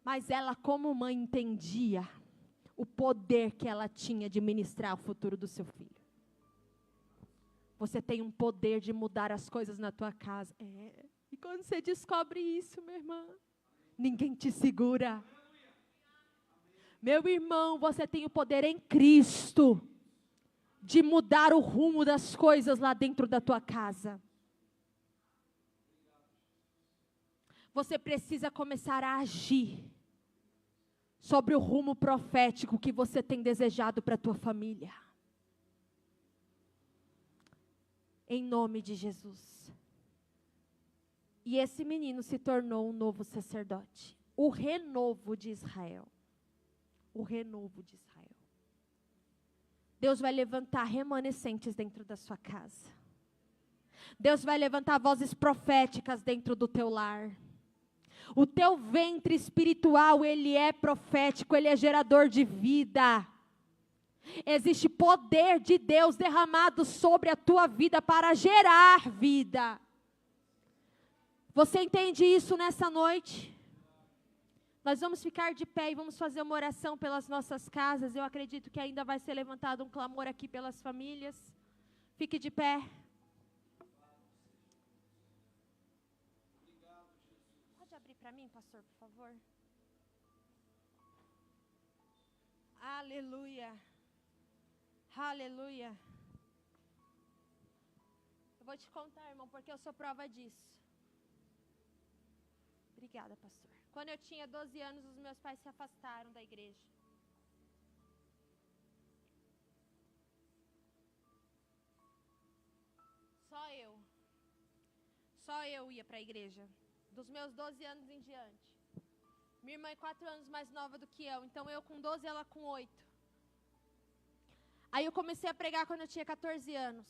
Mas ela, como mãe, entendia o poder que ela tinha de ministrar o futuro do seu filho. Você tem um poder de mudar as coisas na tua casa. E quando você descobre isso, minha irmã, ninguém te segura. Meu irmão, você tem o poder em Cristo de mudar o rumo das coisas lá dentro da tua casa. Você precisa começar a agir sobre o rumo profético que você tem desejado para a tua família. Em nome de Jesus. E esse menino se tornou um novo sacerdote. O renovo de Israel. O renovo de Israel. Deus vai levantar remanescentes dentro da sua casa. Deus vai levantar vozes proféticas dentro do teu lar. O teu ventre espiritual, ele é profético, ele é gerador de vida. Existe poder de Deus derramado sobre a tua vida para gerar vida. Você entende isso nessa noite? Nós vamos ficar de pé e vamos fazer uma oração pelas nossas casas. Eu acredito que ainda vai ser levantado um clamor aqui pelas famílias. Fique de pé. Pode abrir para mim, pastor, por favor? Aleluia. Aleluia. Eu vou te contar, irmão, porque eu sou prova disso. Obrigada, pastor. Quando eu tinha 12 anos, os meus pais se afastaram da igreja. Só eu ia para a igreja. Dos meus 12 anos em diante. Minha irmã é 4 anos mais nova do que eu. Então eu com 12, ela com 8. Aí eu comecei a pregar quando eu tinha 14 anos.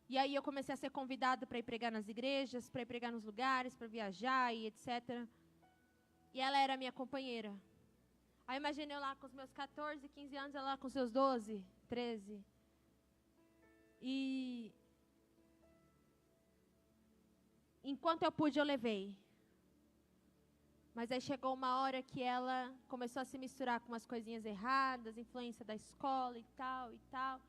E aí eu comecei a ser convidada para ir pregar nas igrejas, para ir pregar nos lugares, para viajar e etc. E ela era minha companheira. Aí imagina eu lá com os meus 14, 15 anos, ela lá com seus 12, 13. E enquanto eu pude, eu levei. Mas aí chegou uma hora que ela começou a se misturar com umas coisinhas erradas, influência da escola e tal, e tal.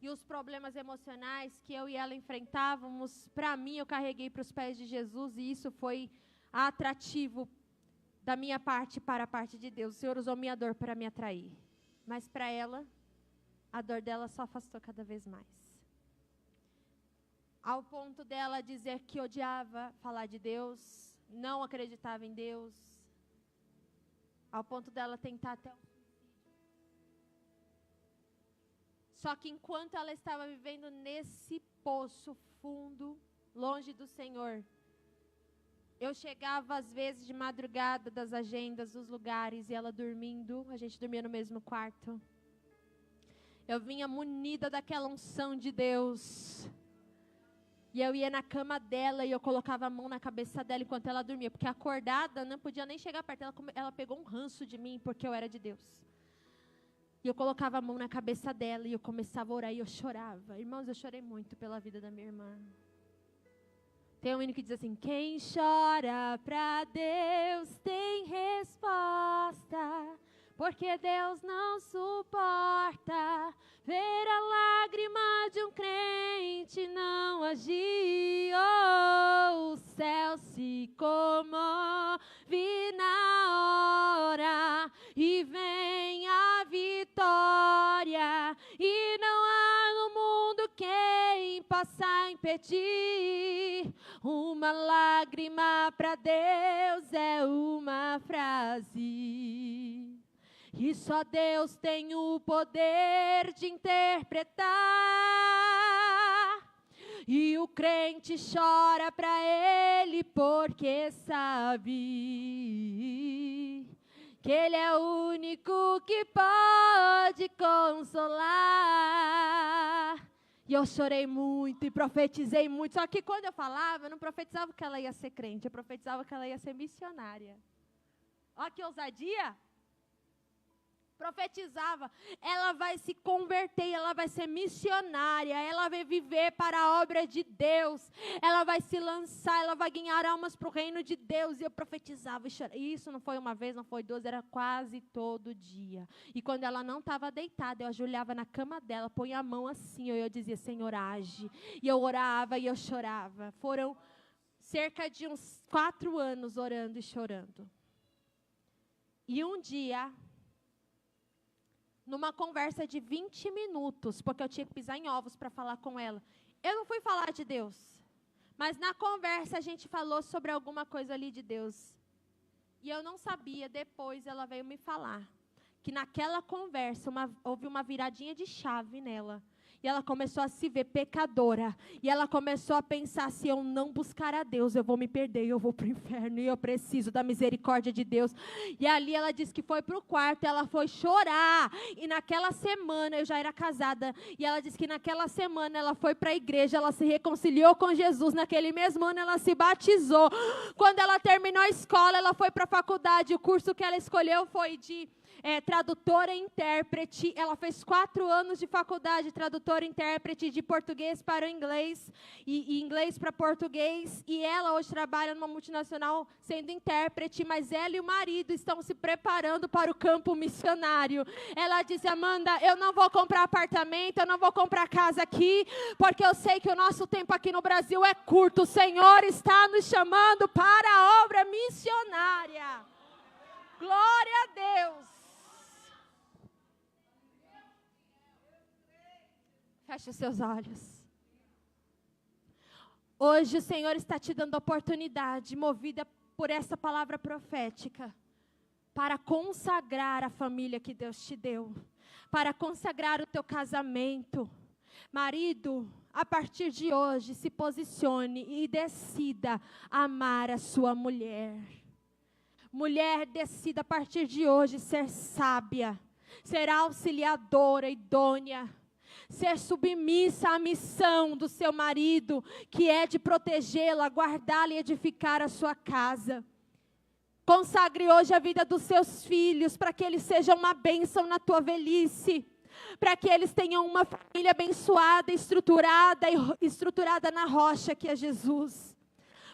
E os problemas emocionais que eu e ela enfrentávamos, para mim, eu carreguei para os pés de Jesus. E isso foi atrativo da minha parte para a parte de Deus. O Senhor usou minha dor para me atrair. Mas para ela, a dor dela só afastou cada vez mais. ao ponto dela dizer que odiava falar de Deus, não acreditava em Deus, ao ponto dela tentar até o suicídio. Só que enquanto ela estava vivendo nesse poço fundo, longe do Senhor, eu chegava às vezes de madrugada das agendas, dos lugares, e ela dormindo, a gente dormia no mesmo quarto. Eu vinha munida daquela unção de Deus. E eu ia na cama dela e eu colocava a mão na cabeça dela enquanto ela dormia. Porque acordada, não podia nem chegar perto. Ela pegou um ranço de mim porque eu era de Deus. E eu colocava a mão na cabeça dela e eu começava a orar e eu chorava. Irmãos, eu chorei muito pela vida da minha irmã. Tem um hino que diz assim: quem chora pra Deus tem resposta. Porque Deus não suporta ver a lágrima de um crente não agir. Oh, o céu se comove na hora e vem a vitória. E não há no mundo quem possa impedir. Uma lágrima para Deus é uma frase. E só Deus tem o poder de interpretar. E o crente chora para Ele porque sabe que Ele é o único que pode consolar. E eu chorei muito e profetizei muito. Só que quando eu falava, eu não profetizava que ela ia ser crente. Eu profetizava que ela ia ser missionária. Olha que ousadia. Profetizava, ela vai se converter, ela vai ser missionária, ela vai viver para a obra de Deus, ela vai se lançar, ela vai ganhar almas para o reino de Deus. E eu profetizava e chorava. E isso não foi uma vez, não foi duas, era quase todo dia. E quando ela não estava deitada, eu ajoelhava na cama dela, põe a mão assim, eu dizia: Senhor, age. E eu orava e eu chorava. Foram cerca de uns 4 anos orando e chorando. E um dia, numa conversa de 20 minutos, porque eu tinha que pisar em ovos para falar com ela. Eu não fui falar de Deus, mas na conversa a gente falou sobre alguma coisa ali de Deus. E eu não sabia, depois ela veio me falar, que naquela conversa houve uma viradinha de chave nela. E ela começou a se ver pecadora. E ela começou a pensar: se eu não buscar a Deus, eu vou me perder, eu vou para o inferno. E eu preciso da misericórdia de Deus. E ali ela disse que foi para o quarto, ela foi chorar. E naquela semana, eu já era casada. E ela disse que naquela semana ela foi para a igreja, ela se reconciliou com Jesus. Naquele mesmo ano ela se batizou. Quando ela terminou a escola, ela foi para a faculdade. O curso que ela escolheu foi de tradutora e intérprete. Ela fez 4 anos de faculdade, tradutora e intérprete, de português para o inglês e inglês para português. E ela hoje trabalha numa multinacional sendo intérprete, mas ela e o marido estão se preparando para o campo missionário. Ela disse: Amanda, eu não vou comprar apartamento, eu não vou comprar casa aqui, porque eu sei que o nosso tempo aqui no Brasil é curto. O Senhor está nos chamando para a obra missionária. Glória a Deus. Feche os seus olhos. Hoje o Senhor está te dando oportunidade, movida por essa palavra profética, para consagrar a família que Deus te deu, para consagrar o teu casamento. Marido, a partir de hoje, se posicione e decida amar a sua mulher. Mulher, decida a partir de hoje ser sábia, ser auxiliadora, idônea, ser submissa à missão do seu marido, que é de protegê-la, guardá-la e edificar a sua casa. Consagre hoje a vida dos seus filhos, para que eles sejam uma bênção na tua velhice, para que eles tenham uma família abençoada, estruturada na rocha que é Jesus.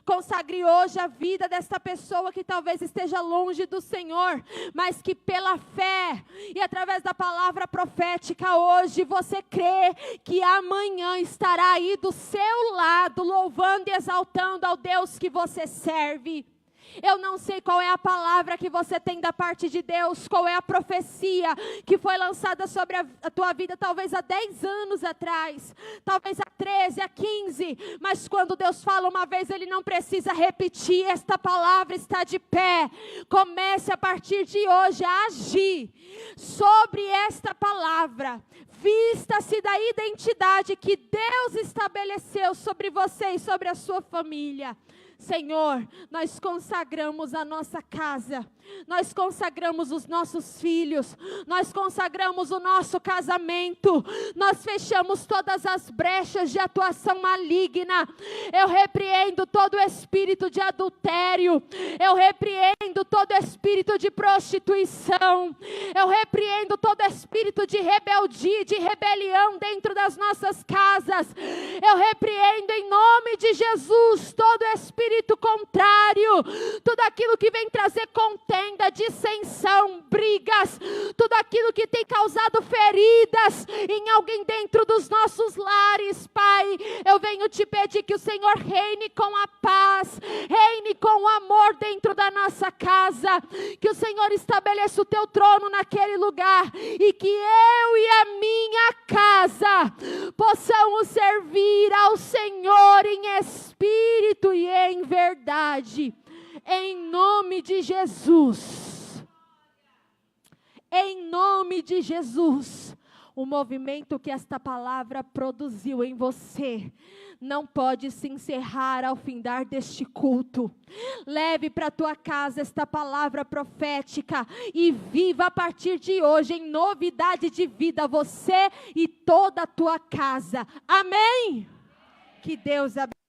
Consagre hoje a vida desta pessoa que talvez esteja longe do Senhor, mas que pela fé e através da palavra profética hoje você crê que amanhã estará aí do seu lado, louvando e exaltando ao Deus que você serve. Eu não sei qual é a palavra que você tem da parte de Deus, qual é a profecia que foi lançada sobre a tua vida, talvez há 10 anos atrás, talvez há 13, há 15, mas quando Deus fala uma vez, Ele não precisa repetir, esta palavra está de pé. Comece a partir de hoje a agir sobre esta palavra. Vista-se da identidade que Deus estabeleceu sobre você e sobre a sua família. Senhor, nós consagramos a nossa casa, nós consagramos os nossos filhos, nós consagramos o nosso casamento, nós fechamos todas as brechas de atuação maligna. Eu repreendo todo espírito de adultério, eu repreendo todo espírito de prostituição, eu repreendo todo espírito de rebeldia, de rebelião dentro das nossas casas. Eu repreendo em nome de Jesus todo espírito contrário, tudo aquilo que vem trazer contenda, dissensão, brigas, tudo aquilo que tem causado feridas em alguém dentro dos nossos lares. Pai, eu venho te pedir que o Senhor reine com a paz, reine com o amor dentro da nossa casa, que o Senhor estabeleça o teu trono naquele lugar, e que eu e a minha casa possamos servir ao Senhor em espírito e em verdade, em nome de Jesus. Em nome de Jesus. O movimento que esta palavra produziu em você não pode se encerrar ao findar deste culto. Leve para a tua casa esta palavra profética e viva a partir de hoje em novidade de vida, você e toda a tua casa. Amém? Que Deus abençoe.